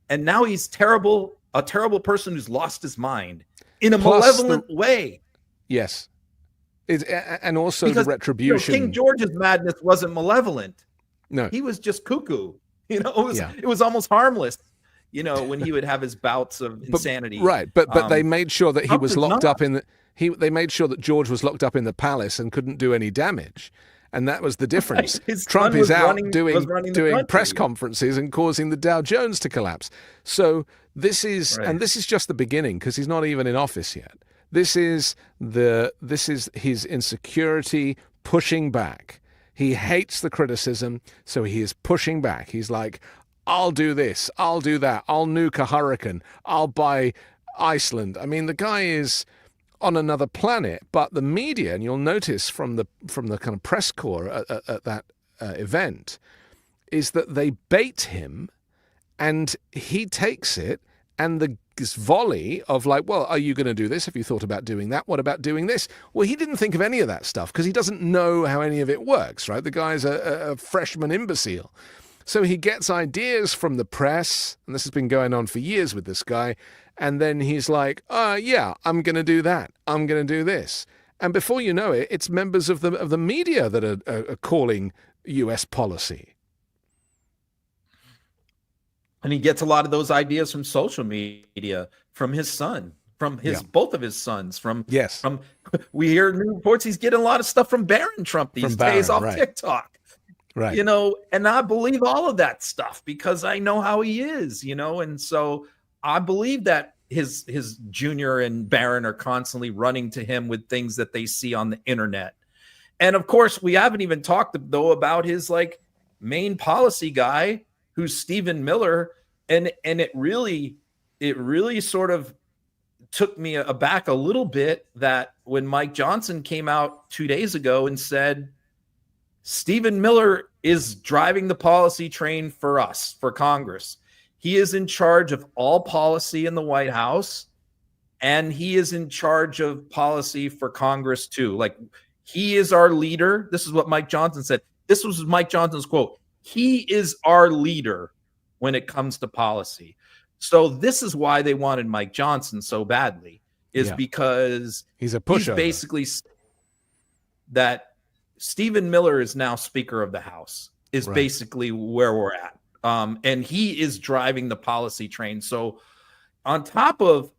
and now he's terrible, a terrible person who's lost his mind in a malevolent way. Yes. And also because, the retribution. King George's madness wasn't malevolent. No. He was just cuckoo. It was almost harmless, when he would have his bouts of insanity. But they made sure that he was locked up in they made sure that George was locked up in the palace and couldn't do any damage. And that was the difference. Trump is out doing press conferences and causing the Dow Jones to collapse. So this is just the beginning, because he's not even in office yet. This is his insecurity pushing back. He hates the criticism, so he is pushing back. He's like, I'll do this, I'll do that, I'll nuke a hurricane, I'll buy Iceland. I mean, the guy is on another planet, but the media, and you'll notice from the kind of press corps at that event, is that they bait him, and he takes it, and this volley of like, well, are you going to do this? Have you thought about doing that? What about doing this? Well, he didn't think of any of that stuff because he doesn't know how any of it works, right? The guy's a freshman imbecile. So he gets ideas from the press, and this has been going on for years with this guy, and then he's like, yeah, I'm going to do that. I'm going to do this. And before you know it, it's members of the media that are calling U.S. policy. And he gets a lot of those ideas from social media, from his son, from both of his sons. We hear new reports he's getting a lot of stuff from Barron Trump these days off TikTok. Right. And I believe all of that stuff because I know how he is, and so I believe that his Junior and Barron are constantly running to him with things that they see on the internet. And of course, we haven't even talked though about his main policy guy, who's Stephen Miller, and it really sort of took me aback a little bit that when Mike Johnson came out 2 days ago and said Stephen Miller is driving the policy train for us, for Congress. He is in charge of all policy in the White House, and he is in charge of policy for Congress too. Like, he is our leader. This is what Mike Johnson said. This was Mike Johnson's quote. He is our leader when it comes to policy. So this is why they wanted Mike Johnson so badly, because he's a pushover. He's basically that Stephen Miller is now Speaker of the House, is basically where we're at. And he is driving the policy train. So, on top of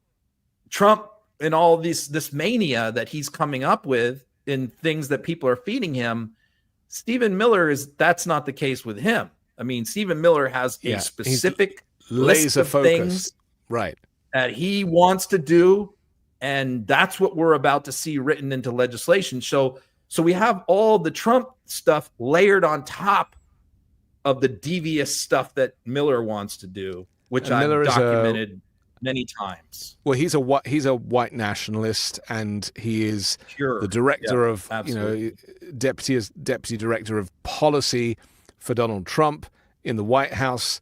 Trump and all this mania that he's coming up with in things that people are feeding him, Stephen Miller that's not the case with him. I mean, Stephen Miller has a specific list of things right that he wants to do, and that's what we're about to see written into legislation. So we have all the Trump stuff layered on top of the devious stuff that Miller wants to do, which I've documented many times. Well, he's a white nationalist, and he is the director of deputy director of policy for Donald Trump in the White House.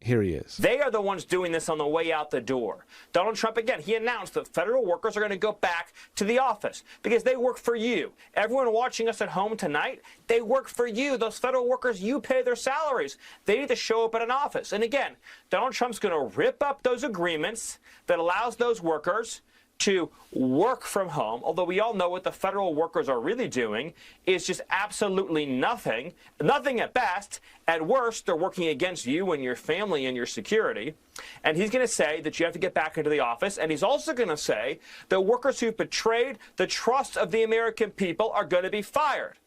Here he is. They are the ones doing this on the way out the door. Donald Trump, again, he announced that federal workers are going to go back to the office because they work for you. Everyone watching us at home tonight, they work for you. Those federal workers, you pay their salaries. They need to show up at an office. And again, Donald Trump's going to rip up those agreements that allows those workers to work from home, although we all know what the federal workers are really doing is just absolutely nothing at best. At worst, they're working against you and your family and your security. And he's going to say that you have to get back into the office. And he's also going to say that workers who've betrayed the trust of the American people are going to be fired.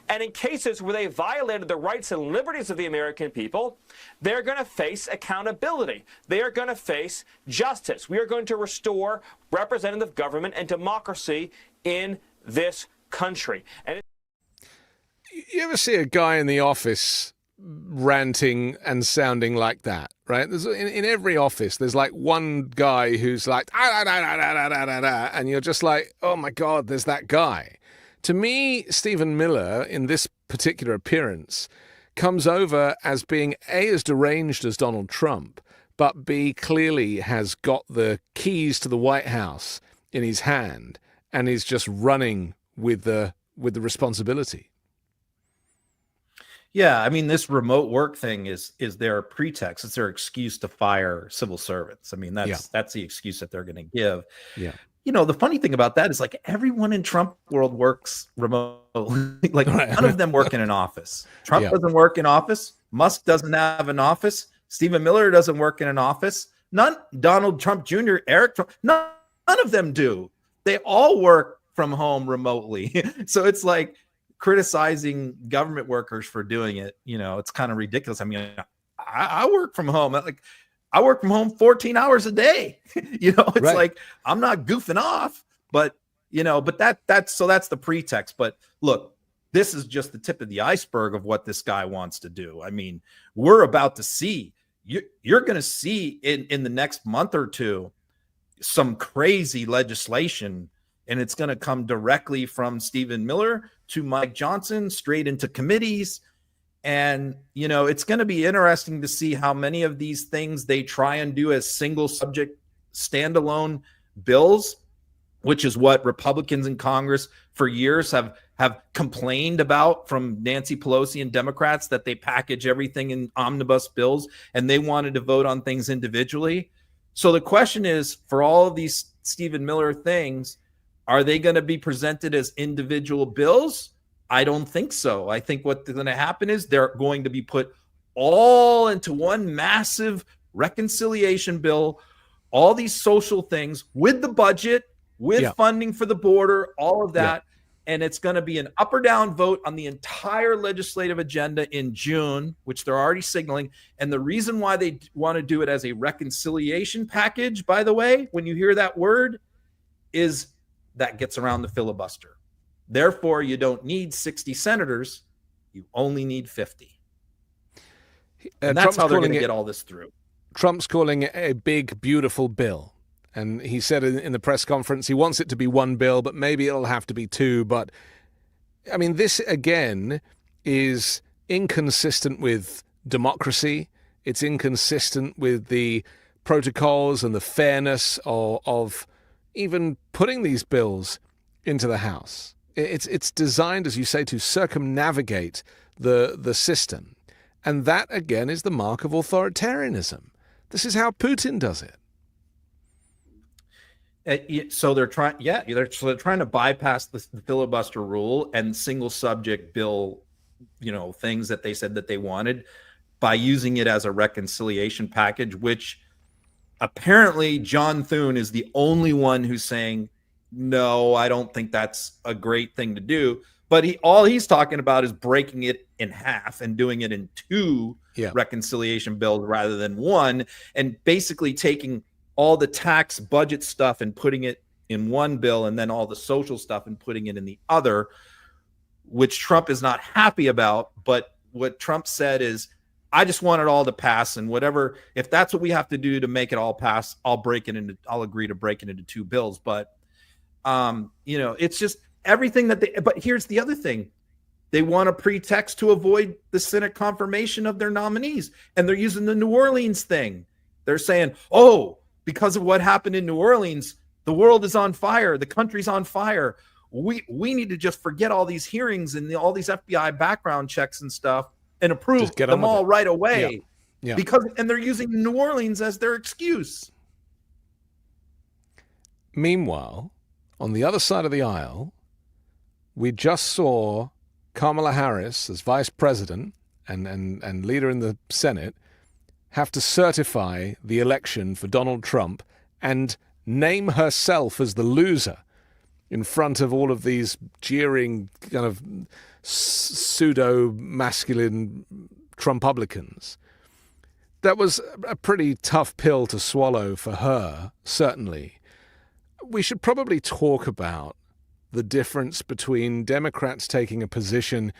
And in cases where they violated the rights and liberties of the American people, they're going to face accountability. They are going to face justice. We are going to restore representative government and democracy in this country. And you ever see a guy in the office ranting and sounding like that, right? In every office, there's like one guy who's like, and you're just like, oh my God, there's that guy. To me, Stephen Miller, in this particular appearance, comes over as being A, as deranged as Donald Trump, but B, clearly has got the keys to the White House in his hand and is just running with the responsibility. Yeah, I mean, this remote work thing is their pretext. It's their excuse to fire civil servants. I mean, that's the excuse that they're going to give. Yeah. You know, the funny thing about that is like everyone in Trump world works remotely. Like none of them work in an office. Trump doesn't work in office. Musk doesn't have an office. Stephen Miller doesn't work in an office. None. Donald Trump Jr., Eric Trump, none of them do. They all work from home remotely. So it's like criticizing government workers for doing it. You know, it's kind of ridiculous. I mean, I work from home. Like, I work from home 14 hours a day. You know, it's like, I'm not goofing off, but you know, but that's the pretext. But look, this is just the tip of the iceberg of what this guy wants to do. I mean, we're about to see, you're going to see in the next month or two, some crazy legislation, and it's going to come directly from Stephen Miller to Mike Johnson, straight into committees. And, you know, it's going to be interesting to see how many of these things they try and do as single subject standalone bills, which is what Republicans in Congress for years have complained about from Nancy Pelosi and Democrats, that they package everything in omnibus bills and they wanted to vote on things individually. So the question is, for all of these Stephen Miller things, are they going to be presented as individual bills? I don't think so. I think what's going to happen is they're going to be put all into one massive reconciliation bill, all these social things with the budget, with funding for the border, all of that. And it's going to be an up or down vote on the entire legislative agenda in June, which they're already signaling. And the reason why they want to do it as a reconciliation package, by the way, when you hear that word, is that gets around the filibuster. Therefore, you don't need 60 senators. You only need 50. And that's how they're going to get all this through. Trump's calling it a big, beautiful bill. And he said in the press conference he wants it to be one bill, but maybe it'll have to be two. But, I mean, this, again, is inconsistent with democracy. It's inconsistent with the protocols and the fairness of even putting these bills into the House. It's designed, as you say, to circumnavigate the system. And that, again, is the mark of authoritarianism. This is how Putin does it. So they're trying, they're trying to bypass the filibuster rule and single subject bill, you know, things that they said that they wanted by using it as a reconciliation package, which apparently John Thune is the only one who's saying, no, I don't think that's a great thing to do. But all he's talking about is breaking it in half and doing it in two reconciliation bills rather than one, and basically taking all the tax budget stuff and putting it in one bill, and then all the social stuff and putting it in the other, which Trump is not happy about. But what Trump said is, I just want it all to pass, and whatever, if that's what we have to do to make it all pass, I'll agree to break it into two bills. But it's just everything but here's the other thing. They want a pretext to avoid the Senate confirmation of their nominees. And they're using the New Orleans thing. They're saying, oh, because of what happened in New Orleans, the world is on fire. The country's on fire. We need to just forget all these hearings and all these FBI background checks and stuff and approve them all right away. Yeah. And they're using New Orleans as their excuse. Meanwhile, on the other side of the aisle, we just saw Kamala Harris, as vice president and leader in the Senate, have to certify the election for Donald Trump and name herself as the loser in front of all of these jeering kind of pseudo-masculine Trumpublicans. That was a pretty tough pill to swallow for her, certainly. We should probably talk about the difference between Democrats taking a position,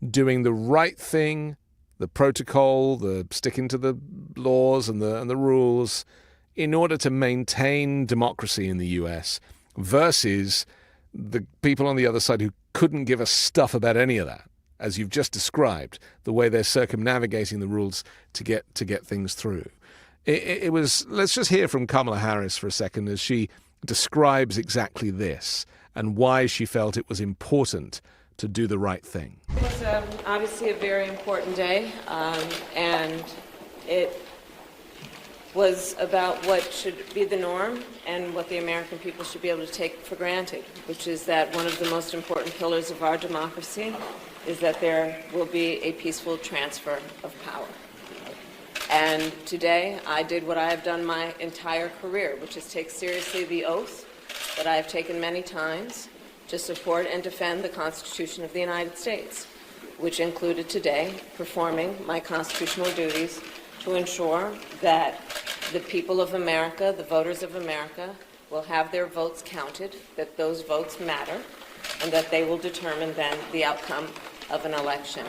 doing the right thing, the protocol, the sticking to the laws and the rules in order to maintain democracy in the US, versus the people on the other side who couldn't give a stuff about any of that, as you've just described, the way they're circumnavigating the rules to get things through. It was, let's just hear from Kamala Harris for a second as she describes exactly this and why she felt it was important to do the right thing. It was obviously a very important day, and it was about what should be the norm and what the American people should be able to take for granted, which is that one of the most important pillars of our democracy is that there will be a peaceful transfer of power. And today I did what I have done my entire career, which is take seriously the oath that I have taken many times to support and defend the Constitution of the United States, which included today performing my constitutional duties to ensure that the people of America, the voters of America, will have their votes counted, that those votes matter, and that they will determine then the outcome of an election.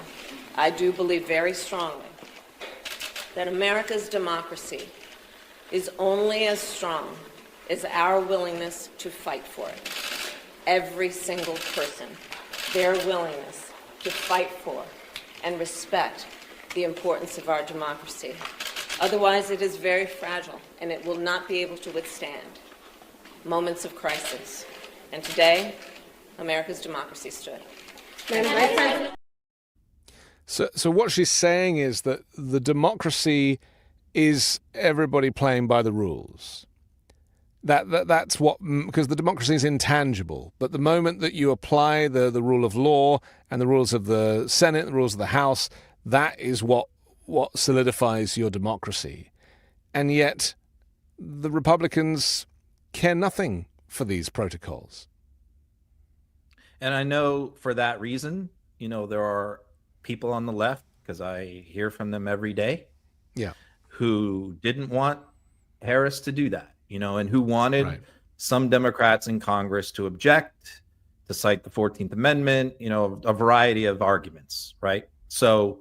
I do believe very strongly that America's democracy is only as strong as our willingness to fight for it. Every single person, their willingness to fight for and respect the importance of our democracy. Otherwise, it is very fragile, and it will not be able to withstand moments of crisis. And today, America's democracy stood. So what she's saying is that the democracy is everybody playing by the rules. That's what, because the democracy is intangible. But the moment that you apply the rule of law and the rules of the Senate, the rules of the House, that is what solidifies your democracy. And yet the Republicans care nothing for these protocols. And I know for that reason, there are people on the left, because I hear from them every day, who didn't want Harris to do that, and who wanted some Democrats in Congress to object, to cite the 14th Amendment, a variety of arguments, right? So,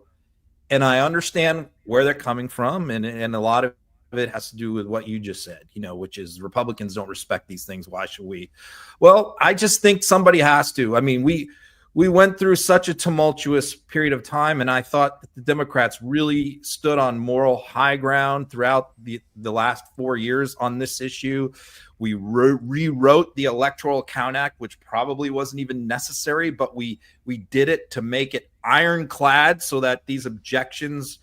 and I understand where they're coming from, and a lot of it has to do with what you just said, which is Republicans don't respect these things. Why should we? Well, I just think somebody has to. I mean, we went through such a tumultuous period of time, and I thought that the Democrats really stood on moral high ground throughout the last 4 years on this issue. We rewrote the Electoral Count Act, which probably wasn't even necessary, but we did it to make it ironclad so that these objections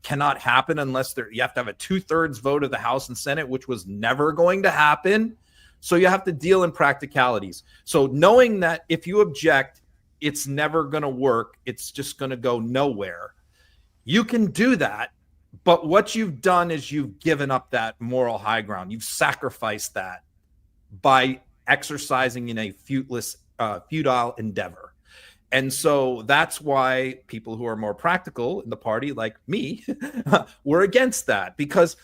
cannot happen unless you have to have a 2/3 vote of the House and Senate, which was never going to happen. So you have to deal in practicalities. So knowing that if you object, it's never going to work, it's just going to go nowhere. You can do that But what you've done is you've given up that moral high ground. You've sacrificed that by exercising in a futile endeavor. And so that's why people who are more practical in the party, like me, were against that. Because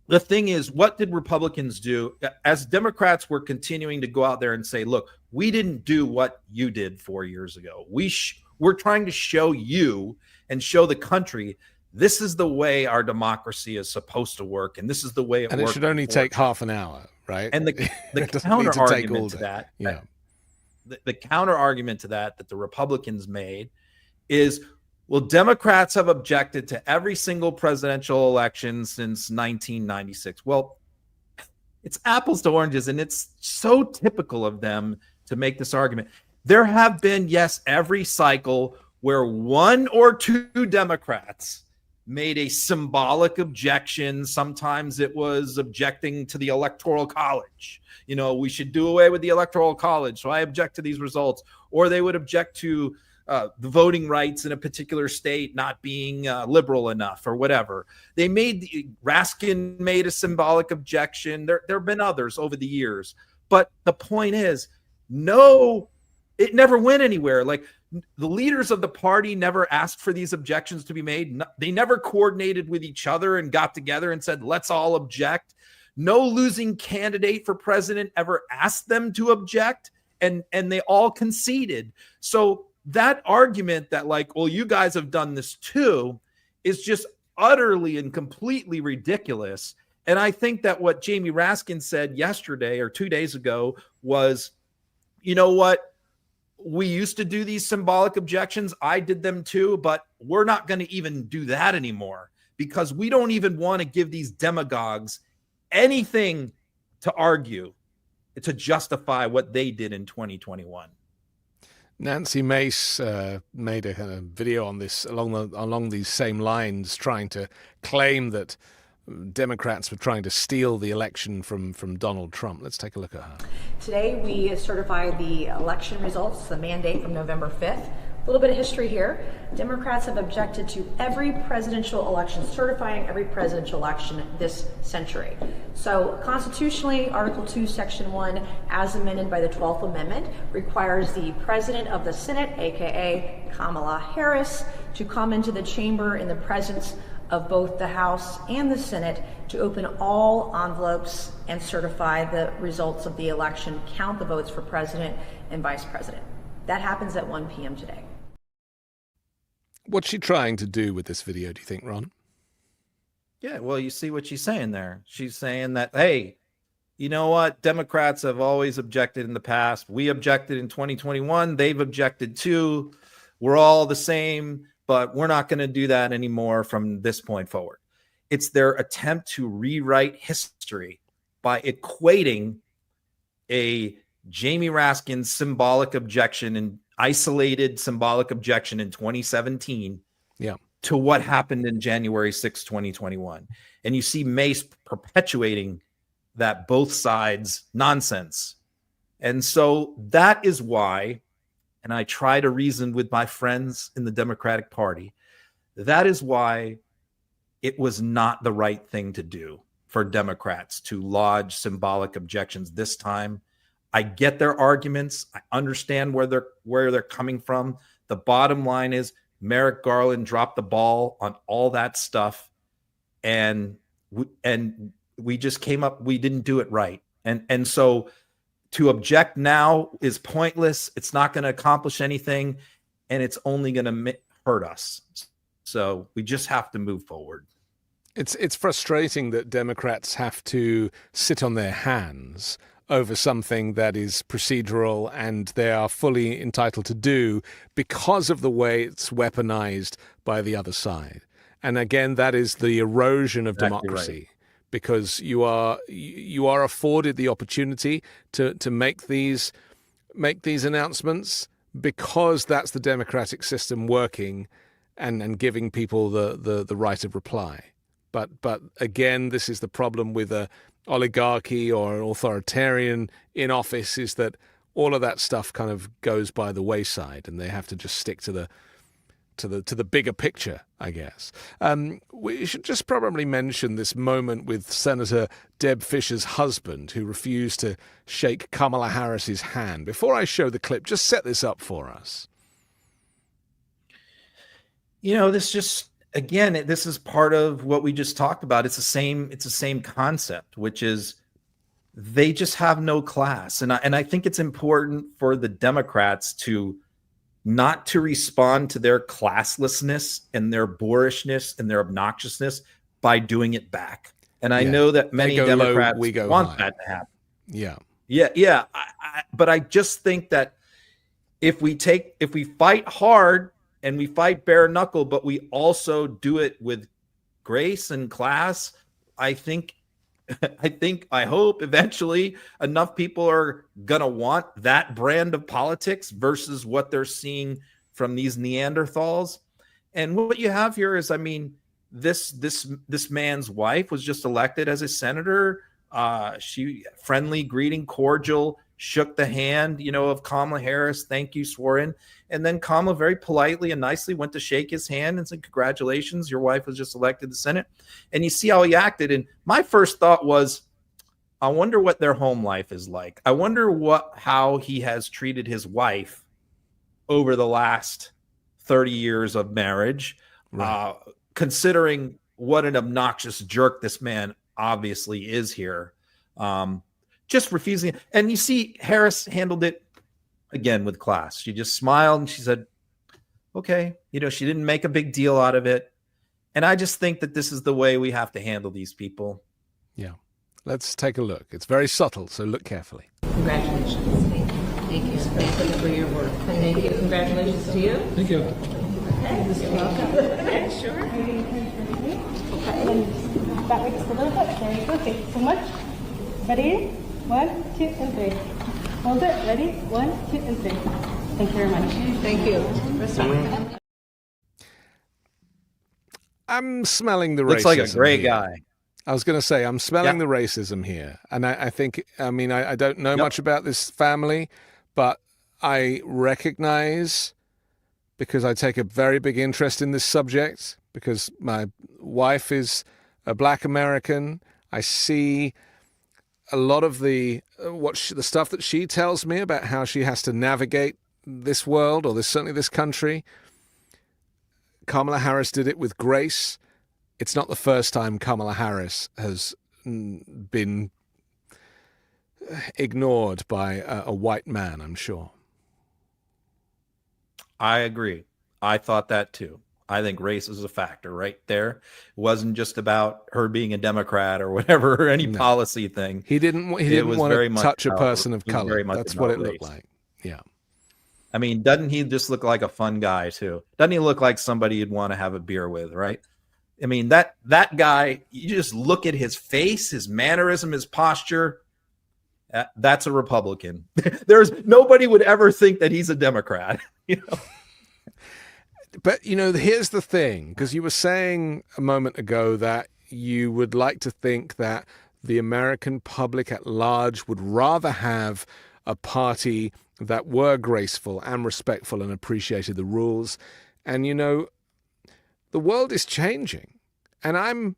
the thing is, what did Republicans do? As Democrats were continuing to go out there and say, look, we didn't do what you did 4 years ago. We're trying to show you and show the country this is the way our democracy is supposed to work, and this is the way it works. And it should only take half an hour, right? And the counter argument to that, the counter argument to that the Republicans made is, well, Democrats have objected to every single presidential election since 1996. Well, it's apples to oranges, and it's so typical of them to make this argument. There have been, yes, every cycle where one or two Democrats made a symbolic objection. Sometimes it was objecting to the Electoral College. You know, we should do away with the Electoral College, so I object to these results. Or they would object to the voting rights in a particular state not being liberal enough or whatever. Raskin made a symbolic objection. There have been others over the years. But the point is, no, it never went anywhere. Like, the leaders of the party never asked for these objections to be made. They never coordinated with each other and got together and said, let's all object. No losing candidate for president ever asked them to object, and they all conceded. So that argument that, like, well, you guys have done this too, is just utterly and completely ridiculous. And I think that what Jamie Raskin said yesterday or 2 days ago was, you know what? We used to do these symbolic objections. I did them too, but we're not going to even do that anymore because we don't even want to give these demagogues anything to argue to justify what they did in 2021. Nancy Mace made a kind of video on this along these same lines, trying to claim that Democrats were trying to steal the election from Donald Trump. Let's take a look at her. Today we certify the election results, the mandate from November 5th. A little bit of history here. Democrats have objected to every presidential election, certifying every presidential election this century. So constitutionally, Article 2, Section 1, as amended by the 12th Amendment, requires the President of the Senate, aka Kamala Harris, to come into the chamber in the presence of both the House and the Senate to open all envelopes and certify the results of the election, count the votes for president and vice president. That happens at 1 p.m. today. What's she trying to do with this video, do you think, Ron? Yeah, well, you see what she's saying there. She's saying that, hey, you know what? Democrats have always objected in the past. We objected in 2021. They've objected too. We're all the same, but we're not going to do that anymore from this point forward. It's their attempt to rewrite history by equating a Jamie Raskin symbolic objection and isolated symbolic objection in 2017 to what happened in January 6, 2021. And you see Mace perpetuating that both sides nonsense. And so that is why, and I try to reason with my friends in the Democratic Party, that is why it was not the right thing to do for Democrats to lodge symbolic objections this time. I get their arguments. I understand where they're coming from. The bottom line is Merrick Garland dropped the ball on all that stuff, and we just came up. We didn't do it right, and so to object now is pointless. It's not going to accomplish anything, and it's only going to hurt us. So we just have to move forward. It's frustrating that Democrats have to sit on their hands over something that is procedural and they are fully entitled to do because of the way it's weaponized by the other side. And again, that is the erosion of democracy. Right. Because you are afforded the opportunity to make these announcements because that's the democratic system working and giving people the right of reply. But again, this is the problem with a oligarchy or an authoritarian in office, is that all of that stuff kind of goes by the wayside and they have to just stick to to the bigger picture, I guess. We should just probably mention this moment with Senator Deb Fischer's husband, who refused to shake Kamala Harris's hand. Before I show the clip, just set this up for us. This just, again, this is part of what we just talked about. It's the same concept, which is they just have no class. And I think it's important for the Democrats to not to respond to their classlessness and their boorishness and their obnoxiousness by doing it back. And I know that many Democrats want that to happen. Yeah. But I just think that if we fight hard and we fight bare knuckle, but we also do it with grace and class, I hope eventually enough people are going to want that brand of politics versus what they're seeing from these Neanderthals. And what you have here is, this man's wife was just elected as a senator. She friendly greeting, cordial, shook the hand, of Kamala Harris. Thank you, swore in. And then Kamala very politely and nicely went to shake his hand and said, congratulations, your wife was just elected to the Senate. And you see how he acted. And my first thought was, I wonder what their home life is like. I wonder how he has treated his wife over the last 30 years of marriage, considering what an obnoxious jerk this man obviously is here. Just refusing. And you see Harris handled it again with class. She just smiled and she said, okay, she didn't make a big deal out of it. And I just think that this is the way we have to handle these people. Yeah. Let's take a look. It's very subtle, so look carefully. Congratulations. Thank you. Thank you for your work. Thank you. Congratulations to you. Thank you. Okay. You're welcome. Okay, sure. Okay. Back way just a little bit. There you go. Thank you so much. Ready? 1, 2, and 3. Hold it. Ready? 1, 2, and 3. Thank you very much. Thank you. I'm smelling the racism. Looks like a gray here. guy. I was going to say, I'm smelling the racism here. And I think, I don't know much about this family, but I recognize, because I take a very big interest in this subject, because my wife is a Black American, I see a lot of the stuff that she tells me about how she has to navigate this world, or certainly this country. Kamala Harris did it with grace. It's not the first time Kamala Harris has been ignored by a white man, I'm sure. I agree. I thought that too. I think race is a factor right there. It wasn't just about her being a Democrat or whatever, or any policy thing. He didn't want to touch a person of color. That's what it looked like. Yeah. Doesn't he just look like a fun guy too? Doesn't he look like somebody you'd want to have a beer with, right? That guy, you just look at his face, his mannerism, his posture. That's a Republican. Nobody would ever think that he's a Democrat. But, here's the thing, because you were saying a moment ago that you would like to think that the American public at large would rather have a party that were graceful and respectful and appreciated the rules. And, the world is changing. And I'm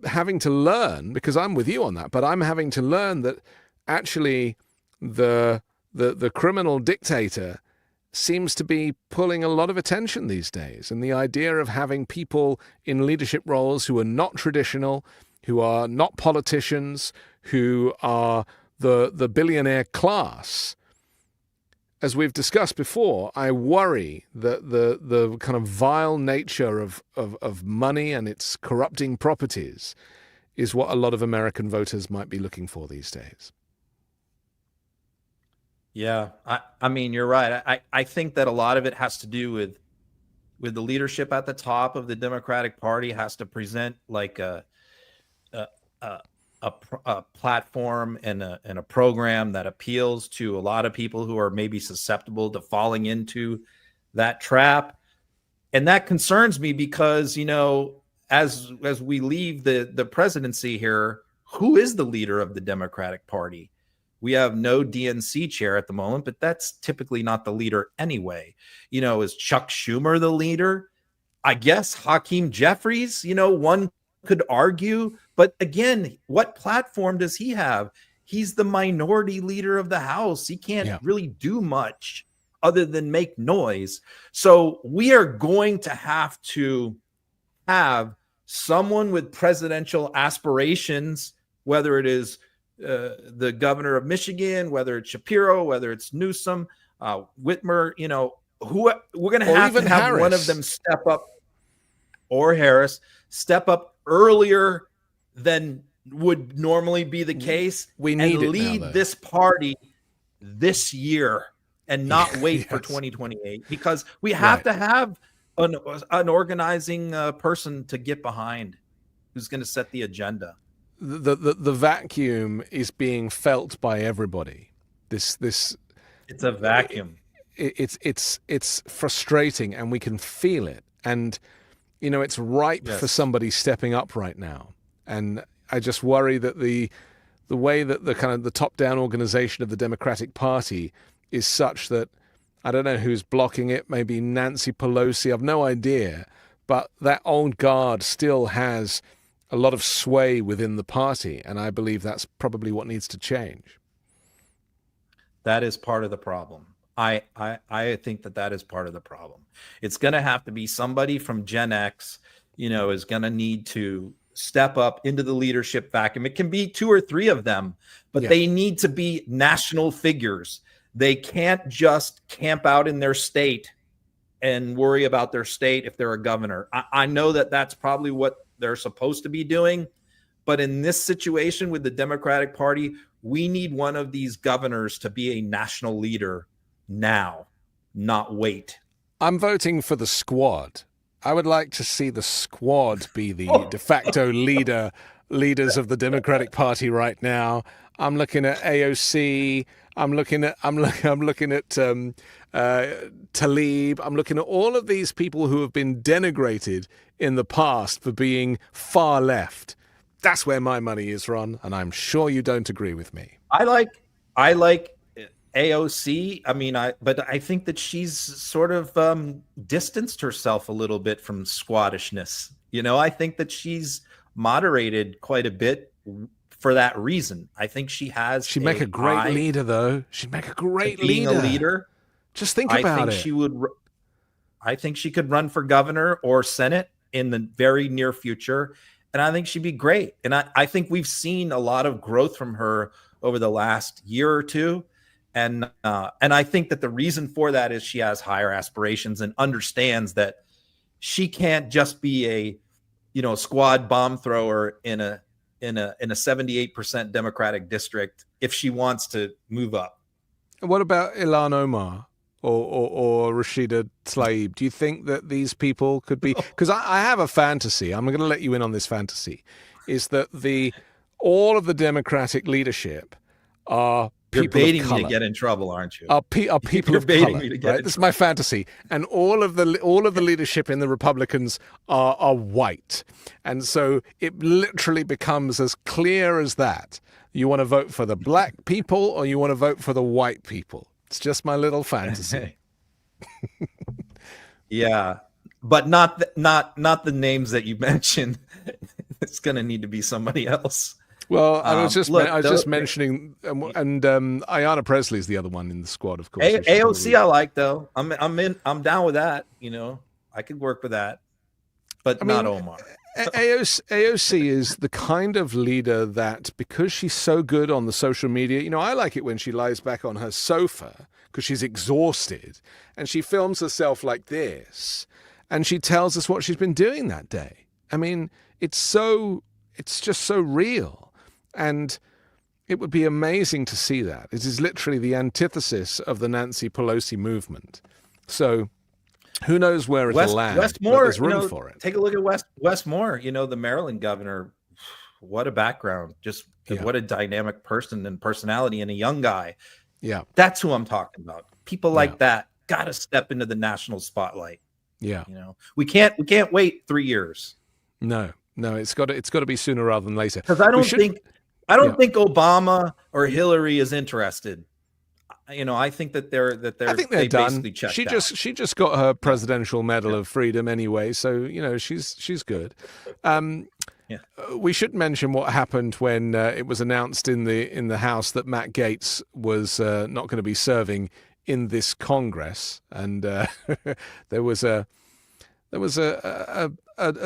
having to learn, because I'm with you on that, but I'm having to learn that actually the criminal dictator seems to be pulling a lot of attention these days. And the idea of having people in leadership roles who are not traditional, who are not politicians, who are the billionaire class, as we've discussed before, I worry that the kind of vile nature of money and its corrupting properties is what a lot of American voters might be looking for these days. Yeah, you're right. I think that a lot of it has to do with the leadership at the top of the Democratic Party has to present like a platform and a program that appeals to a lot of people who are maybe susceptible to falling into that trap. And that concerns me because, as we leave the presidency here, who is the leader of the Democratic Party? We have no DNC chair at the moment, but that's typically not the leader anyway. Is Chuck Schumer the leader? I guess Hakeem Jeffries, one could argue, but again, what platform does he have? He's the minority leader of the House. He can't really do much other than make noise. So we are going to have someone with presidential aspirations, whether it is the governor of Michigan, whether it's Shapiro, whether it's Newsom, Whitmer, who we're going to have Harris. One of them step up, or Harris step up earlier than would normally be the case. We need and it lead now, this party this year and not wait for 2028, because we have to have an organizing person to get behind who's going to set the agenda. The vacuum is being felt by everybody. It's a vacuum. It's frustrating, and we can feel it. And it's ripe for somebody stepping up right now. And I just worry that the way that the kind of the top-down organization of the Democratic Party is such that I don't know who's blocking it. Maybe Nancy Pelosi. I've no idea. But that old guard still has a lot of sway within the party, and I believe that's probably what needs to change. That is part of the problem. I think that is part of the problem. It's going to have to be somebody from Gen X, is going to need to step up into the leadership vacuum. It can be 2 or 3 of them, but they need to be national figures. They can't just camp out in their state and worry about their state if they're a governor. I know that that's probably what they're supposed to be doing, but in this situation with the Democratic Party, we need one of these governors to be a national leader now, not wait. I'm voting for the squad. I would like to see the squad be the de facto leaders of the Democratic Party right now. I'm looking at AOC. I'm looking at Tlaib. I'm looking at all of these people who have been denigrated in the past for being far left. That's where my money is, Ron, and I'm sure you don't agree with me. I like AOC. But I think that she's sort of distanced herself a little bit from squattishness. I think that she's moderated quite a bit for that reason. I think she has. She'd make a great leader, though. She'd make a great leader. Being a leader. Just think about it. I think she could run for governor or Senate in the very near future. And I think she'd be great. And I think we've seen a lot of growth from her over the last year or two. And I think that the reason for that is she has higher aspirations and understands that she can't just be a squad bomb thrower in a 78% Democratic district if she wants to move up. What about Ilhan Omar or Rashida Tlaib? Do you think that these people could be? Because I have a fantasy. I'm going to let you in on this fantasy. Is that all of the Democratic leadership are You're people baiting of me color. to get in trouble, aren't you? Are people You're of baiting color. me to get Right? This is my fantasy, and all of the leadership in the Republicans are white, and so it literally becomes as clear as that. You want to vote for the black people, or you want to vote for the white people. It's just my little fantasy. Yeah, but not the names that you mentioned. It's going to need to be somebody else. Well, I was just mentioning, and Ayanna Presley is the other one in the squad, of course. AOC, I like though. I'm down with that. I could work with that, but not Omar. AOC is the kind of leader that, because she's so good on the social media, I like it when she lies back on her sofa because she's exhausted and she films herself like this and she tells us what she's been doing that day. It's just so real. And it would be amazing to see that. It is literally the antithesis of the Nancy Pelosi movement. So who knows where it'll land? Wes Moore, there's room for it. Take a look at Wes Moore, the Maryland governor. What a background. Just what a dynamic person and personality, and a young guy. Yeah. That's who I'm talking about. People like that got to step into the national spotlight. Yeah. We can't wait 3 years. No, it's got to be sooner rather than later. Because I don't think Obama or Hillary is interested. I think that they're I think they done. basically checked She out. just got her Presidential Medal of Freedom anyway, so she's good. We should mention what happened when it was announced in the House that Matt Gaetz was not going to be serving in this Congress, and there was a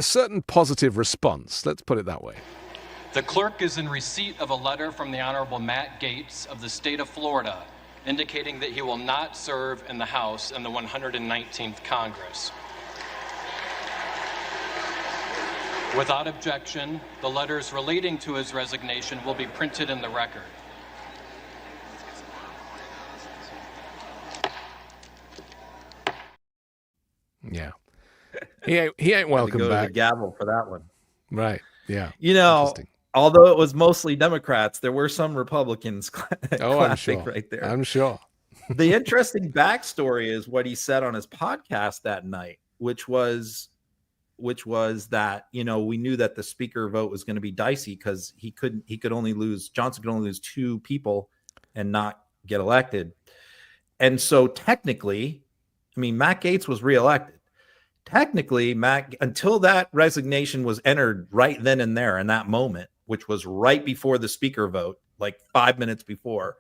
certain positive response. Let's put it that way. The clerk is in receipt of a letter from the Honorable Matt Gaetz of the state of Florida, indicating that he will not serve in the House in the 119th Congress. Without objection, the letters relating to his resignation will be printed in the record. Yeah. He ain't welcome go back. To the gavel for that one. Right. Yeah. Although it was mostly Democrats, there were some Republicans. I'm sure. Right there. I'm sure. The interesting backstory is what he said on his podcast that night, which was that, we knew that the speaker vote was going to be dicey because Johnson could only lose 2 people and not get elected. And so technically, Matt Gaetz was reelected. Technically, until that resignation was entered right then and there in that moment, which was right before the speaker vote, like 5 minutes before,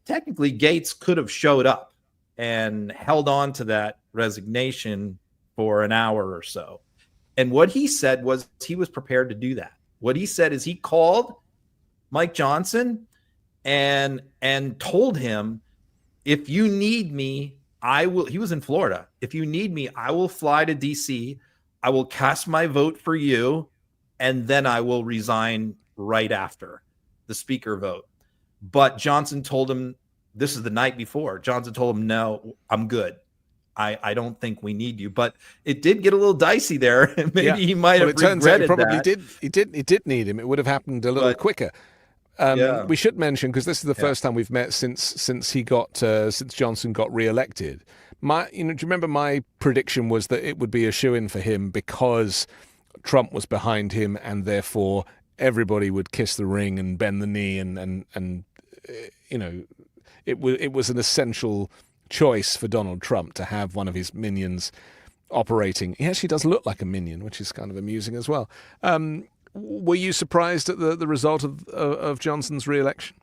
technically Gaetz could have showed up and held on to that resignation for an hour or so. And what he said was he was prepared to do that. What he said is he called Mike Johnson and told him, if you need me, I will. He was in Florida. If you need me, I will fly to DC. I will cast my vote for you, and then I will resign right after the speaker vote. But Johnson told him, this is the night before. Johnson told him, no, I'm good. I don't think we need you. But it did get a little dicey there. Maybe he might have regretted that. He did need him. It would have happened a little quicker. We should mention, because this is the first time we've met since Johnson got re-elected. Do you remember my prediction was that it would be a shoo-in for him because Trump was behind him, and therefore everybody would kiss the ring and bend the knee, and it was an essential choice for Donald Trump to have one of his minions operating. He actually does look like a minion, which is kind of amusing as well. Were you surprised at the result of Johnson's re-election?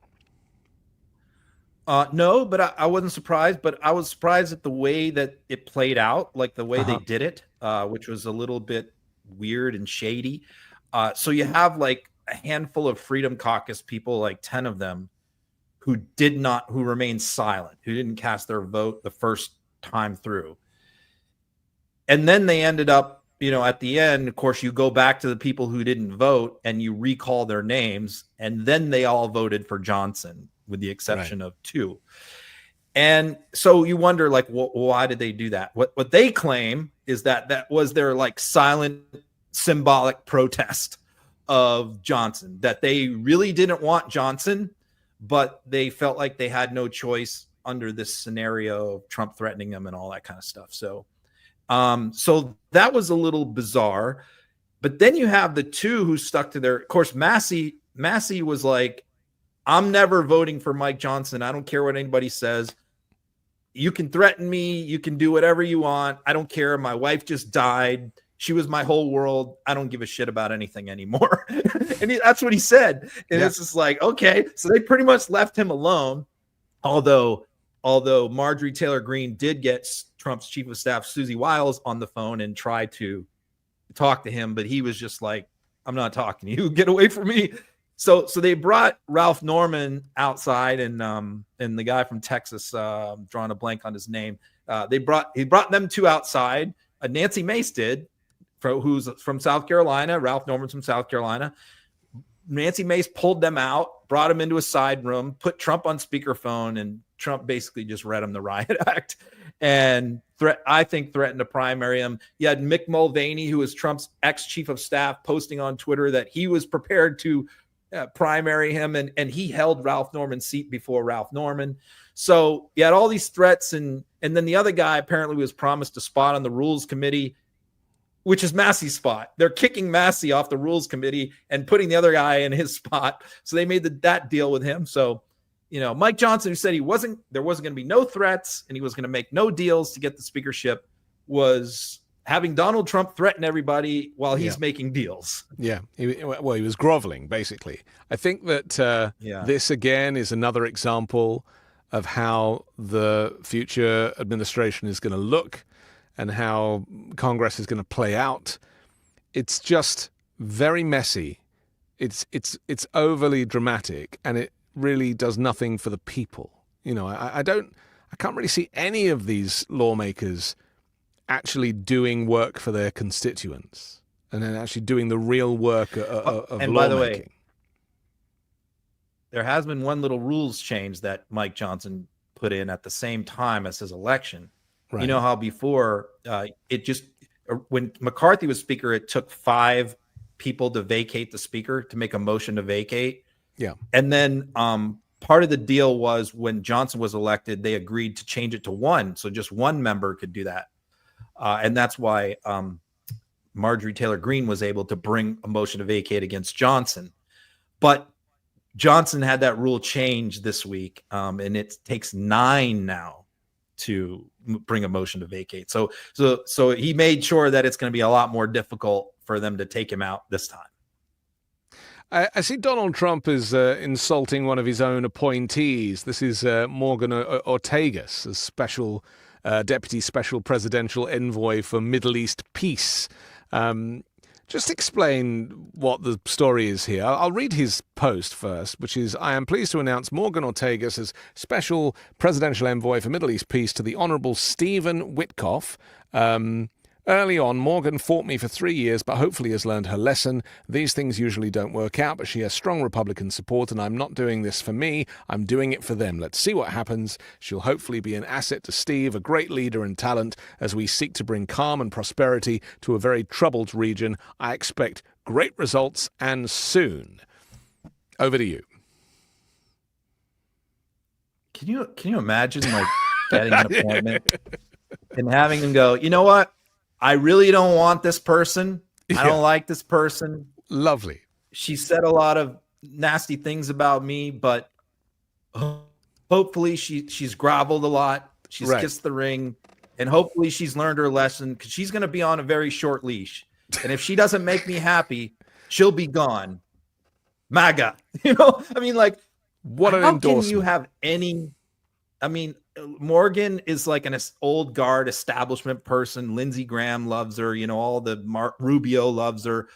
No, but I wasn't surprised. But I was surprised at the way that it played out, like the way they did it, which was a little bit weird and shady. So you have like a handful of Freedom Caucus people, like 10 of them, who remained silent, who didn't cast their vote the first time through. And then they ended up, at the end, of course, you go back to the people who didn't vote and you recall their names, and then they all voted for Johnson, with the exception of 2. And so you wonder, like, why did they do that? What they claim is that was their like silent, symbolic protest of Johnson, that they really didn't want Johnson, but they felt like they had no choice under this scenario of Trump threatening them and all that kind of stuff. So that was a little bizarre. But then you have the 2 who stuck to their, of course, Massey was like, I'm never voting for Mike Johnson. I don't care what anybody says. You can threaten me. You can do whatever you want. I don't care. My wife just died. She was my whole world. I don't give a shit about anything anymore. And that's what he said. And it's just like, okay. So they pretty much left him alone. Although Marjorie Taylor Greene did get Trump's chief of staff, Susie Wiles, on the phone and tried to talk to him, but he was just like, I'm not talking to you. Get away from me. So they brought Ralph Norman outside, and the guy from Texas, drawing a blank on his name. He brought them 2 outside. Nancy Mace did, who's from South Carolina. Ralph Norman's from South Carolina. Nancy Mace pulled them out, brought him into a side room, put Trump on speakerphone, and Trump basically just read him the riot act and threatened to primary him. You had Mick Mulvaney, who was Trump's ex-chief of staff, posting on Twitter that he was prepared to primary him, and he held Ralph Norman's seat before Ralph Norman. So you had all these threats, and then the other guy apparently was promised a spot on the Rules Committee, which is Massey's spot. They're kicking Massey off the Rules Committee and putting the other guy in his spot. So they made that deal with him. So, Mike Johnson, who said there wasn't going to be no threats and he was going to make no deals to get the speakership, was having Donald Trump threaten everybody while he's making deals. Yeah. He was groveling, basically. I think that this, again, is another example of how the future administration is going to look and how Congress is going to play out. It's just very messy. It's overly dramatic, and it really does nothing for the people. I can't really see any of these lawmakers actually doing work for their constituents and then actually doing the real work of and lawmaking. By the way, there has been one little rules change that Mike Johnson put in at the same time as his election. Right. You know how before when McCarthy was speaker, it took 5 people to vacate the speaker, to make a motion to vacate. Yeah. And then part of the deal was when Johnson was elected, they agreed to change it to 1. So just 1 member could do that. And that's why Marjorie Taylor Greene was able to bring a motion to vacate against Johnson. But Johnson had that rule change this week, and it takes 9 now to bring a motion to vacate. So he made sure that it's going to be a lot more difficult for them to take him out this time. I see Donald Trump is insulting one of his own appointees. This is Morgan Ortagus, a special deputy special presidential envoy for Middle East peace. Just explain what the story is here. I'll read his post first, which is, I am pleased to announce Morgan Ortagus as special presidential envoy for Middle East peace to the Honourable Stephen Witkoff. Early on, Morgan fought me for 3 years, but hopefully has learned her lesson. These things usually don't work out, but she has strong Republican support, and I'm not doing this for me. I'm doing it for them. Let's see what happens. She'll hopefully be an asset to Steve, a great leader and talent, as we seek to bring calm and prosperity to a very troubled region. I expect great results, and soon. Over to you. Can you imagine getting an appointment and having them go, you know what? I really don't want this person. I don't like this person. Lovely. She said a lot of nasty things about me, but hopefully she's groveled a lot. She's kissed the ring, and hopefully she's learned her lesson, because she's going to be on a very short leash. And if she doesn't make me happy, she'll be gone. MAGA. What an endorsement. How can you have any? Morgan is like an old guard establishment person. Lindsey Graham loves her. All the Rubio loves her.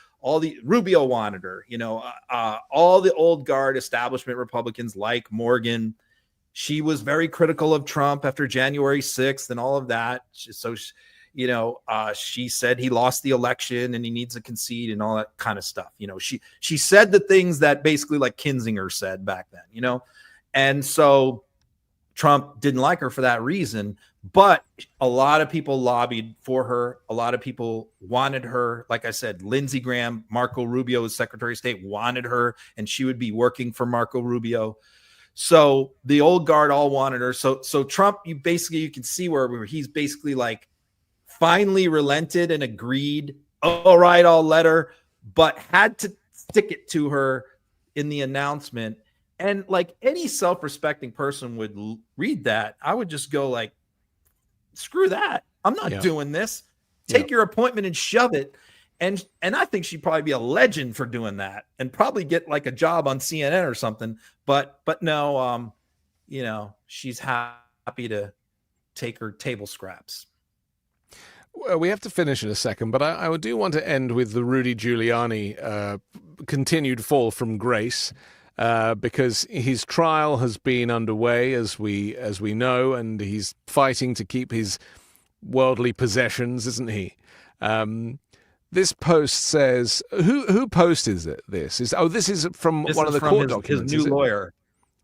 Rubio wanted her. All the old guard establishment Republicans like Morgan. She was very critical of Trump after January 6th and all of that. So, she said he lost the election and he needs to concede and all that kind of stuff. She said the things that basically like Kinzinger said back then. And so Trump didn't like her for that reason, but a lot of people lobbied for her. A lot of people wanted her. Like I said, Lindsey Graham, Marco Rubio, as Secretary of State, wanted her, and she would be working for Marco Rubio. So the old guard all wanted her. So Trump, you can see where he's basically like finally relented and agreed. All right, I'll let her, but had to stick it to her in the announcement. And like any self-respecting person would read that, I would just go like, screw that. I'm not doing this. Take your appointment and shove it. And I think she'd probably be a legend for doing that and probably get like a job on CNN or something. But no, she's happy to take her table scraps. Well, we have to finish in a second, but I do want to end with the Rudy Giuliani continued fall from grace. Because his trial has been underway, as we know, and he's fighting to keep his worldly possessions, isn't he? This post says, who posted this? This is from one of the court documents. His new lawyer.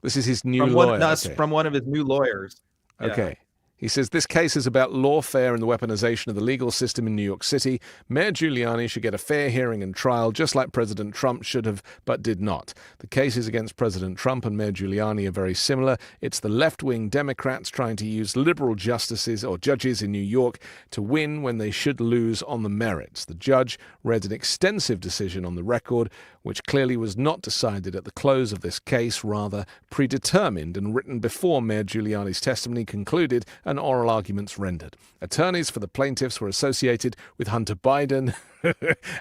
This is his new lawyer. From one of his new lawyers. Okay. Yeah. He says, this case is about lawfare and the weaponization of the legal system in New York City. Mayor Giuliani should get a fair hearing and trial, just like President Trump should have, but did not. The cases against President Trump and Mayor Giuliani are very similar. It's the left-wing Democrats trying to use liberal justices or judges in New York to win when they should lose on the merits. The judge read an extensive decision on the record which clearly was not decided at the close of this case, rather predetermined and written before Mayor Giuliani's testimony concluded and oral arguments rendered. Attorneys for the plaintiffs were associated with Hunter Biden,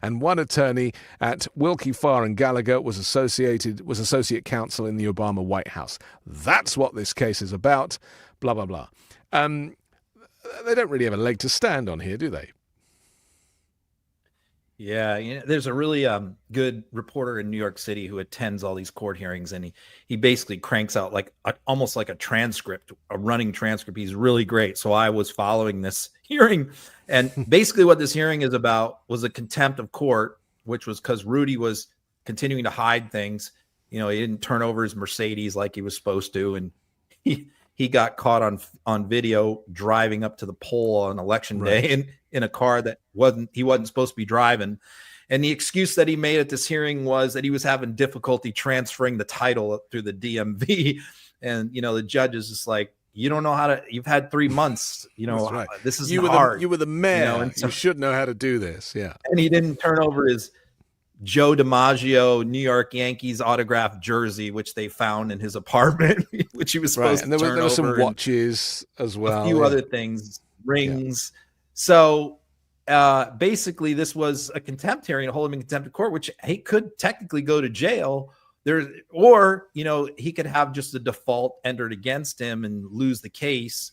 and one attorney at Wilkie Farr and Gallagher was associate counsel in the Obama White House. That's what this case is about. Blah, blah, blah. They don't really have a leg to stand on here, do they? Yeah, there's a really good reporter in New York City who attends all these court hearings, and he basically cranks out almost like a transcript, a running transcript. He's really great. So I was following this hearing, and basically what this hearing is about was a contempt of court, which was because Rudy was continuing to hide things. He didn't turn over his Mercedes like he was supposed to, and he got caught on video driving up to the poll on election day in a car that he wasn't supposed to be driving. And the excuse that he made at this hearing was that he was having difficulty transferring the title through the DMV. And, the judge is just like, you don't know how to, you've had 3 months, right. This is hard. You were the mayor. And so, you should know how to do this. Yeah. And he didn't turn over his Joe DiMaggio New York Yankees autographed jersey, which they found in his apartment, which he was supposed to turn over. And there were some watches as well. A few other things, rings. Yeah. So basically, this was a contempt hearing, to hold him in contempt of court, which he could technically go to jail. Or he could have just a default entered against him and lose the case.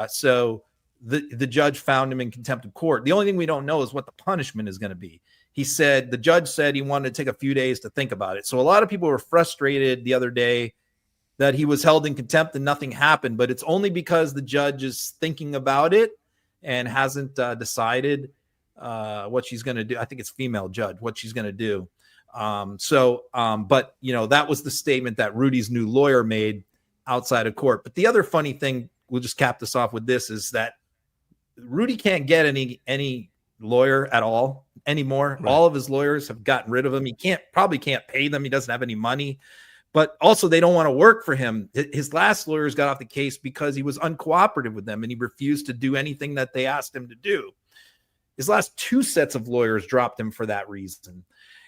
So the judge found him in contempt of court. The only thing we don't know is what the punishment is going to be. The judge said he wanted to take a few days to think about it. So a lot of people were frustrated the other day that he was held in contempt and nothing happened, but it's only because the judge is thinking about it and hasn't decided what she's going to do. I think it's female judge, what she's going to do. But that was the statement that Rudy's new lawyer made outside of court. But the other funny thing, we'll just cap this off with this, is that Rudy can't get any lawyer at all anymore. Right. All of his lawyers have gotten rid of him. He probably can't pay them. He doesn't have any money, but also they don't want to work for him. His last lawyers got off the case because he was uncooperative with them and he refused to do anything that they asked him to do. His last 2 sets of lawyers dropped him for that reason.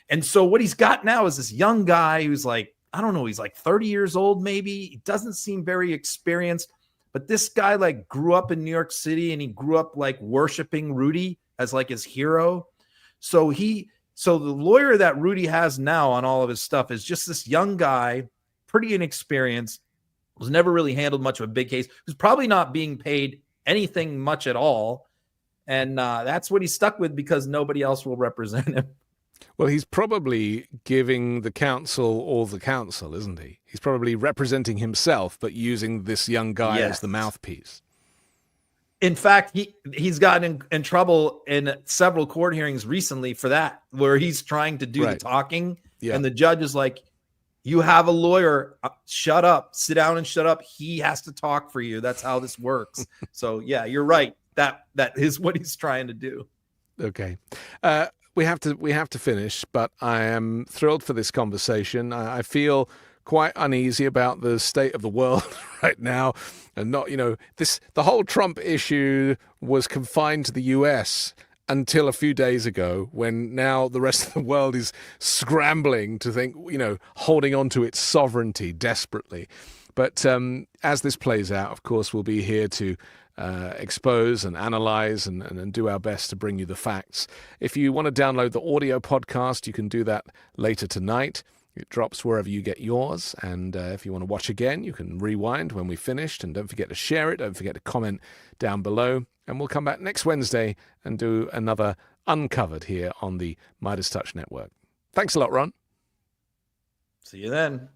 And so what he's got now is this young guy who's he's like 30 years old, maybe. He doesn't seem very experienced, but this guy grew up in New York City and he grew up worshiping Rudy as his hero. So the lawyer that Rudy has now on all of his stuff is just this young guy, pretty inexperienced, was never really handled much of a big case, who's probably not being paid anything much at all. And that's what he's stuck with because nobody else will represent him. Well, he's probably giving the counsel all the counsel, isn't he? He's probably representing himself, but using this young guy as the mouthpiece. In fact, he's gotten in trouble in several court hearings recently for that, where he's trying to do the talking. Yeah. And the judge is like, you have a lawyer, shut up, sit down and shut up. He has to talk for you. That's how this works. So, yeah, you're right. That is what he's trying to do. Okay. We have to finish, but I am thrilled for this conversation. I feel quite uneasy about the state of the world right now, and not, the whole Trump issue was confined to the US until a few days ago, when now the rest of the world is scrambling to think, holding on to its sovereignty desperately. But as this plays out, of course, we'll be here to expose and analyze and do our best to bring you the facts. If you want to download the audio podcast, you can do that later tonight. It drops wherever you get yours. And if you want to watch again, you can rewind when we finished. And don't forget to share it. Don't forget to comment down below. And we'll come back next Wednesday and do another Uncovered here on the Midas Touch Network. Thanks a lot, Ron. See you then.